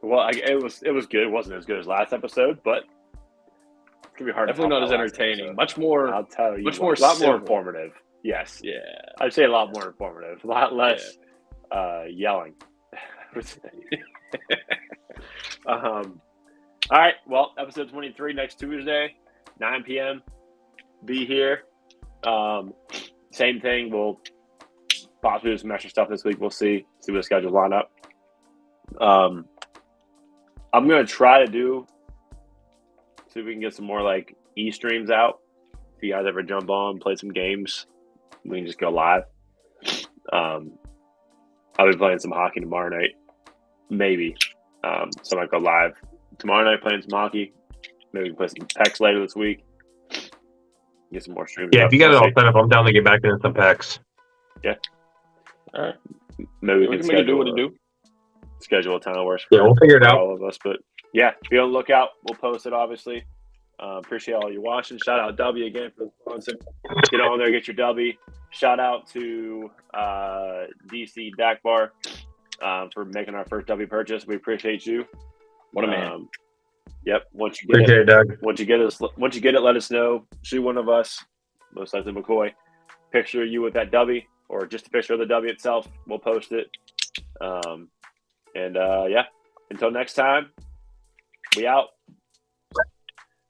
it was good. It wasn't as good as last episode, but it's gonna be hard. Definitely not as entertaining. Much more. I'll tell you. Much more. A lot more simple. informative. Yes. Yeah. I'd say a lot more informative. A lot less yelling. All right. Well, episode 23 next Tuesday, 9 p.m. Be here. Same thing. We'll possibly do some extra stuff this week. We'll see what the schedules line up. I'm gonna try to see if we can get some more like e-streams out. If you guys ever jump on, play some games, we can just go live. I'll be playing some hockey tomorrow night. Maybe. So I might go live tomorrow night playing some hockey. Maybe we can play some PEX later this week. Get some more streams. Yeah, if you got it all set up, I'm down to get back into some PEX. Yeah. All right. Maybe we can make it do what it do. Schedule a time that works Yeah, we'll figure it out. all of us. But yeah, be on the lookout. We'll post it, obviously. Appreciate all you watching. Shout out W again for the sponsor. Get on there, get your W. Shout out to DC Dak Bar for making our first W purchase. We appreciate you. What a man. Yep. Once you Appreciate it, Doug. once you get it, let us know. Shoot one of us, most likely McCoy. Picture you with that W, or just a picture of the W itself. We'll post it. Yeah. Until next time, we out.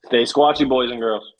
Stay squatchy, boys and girls.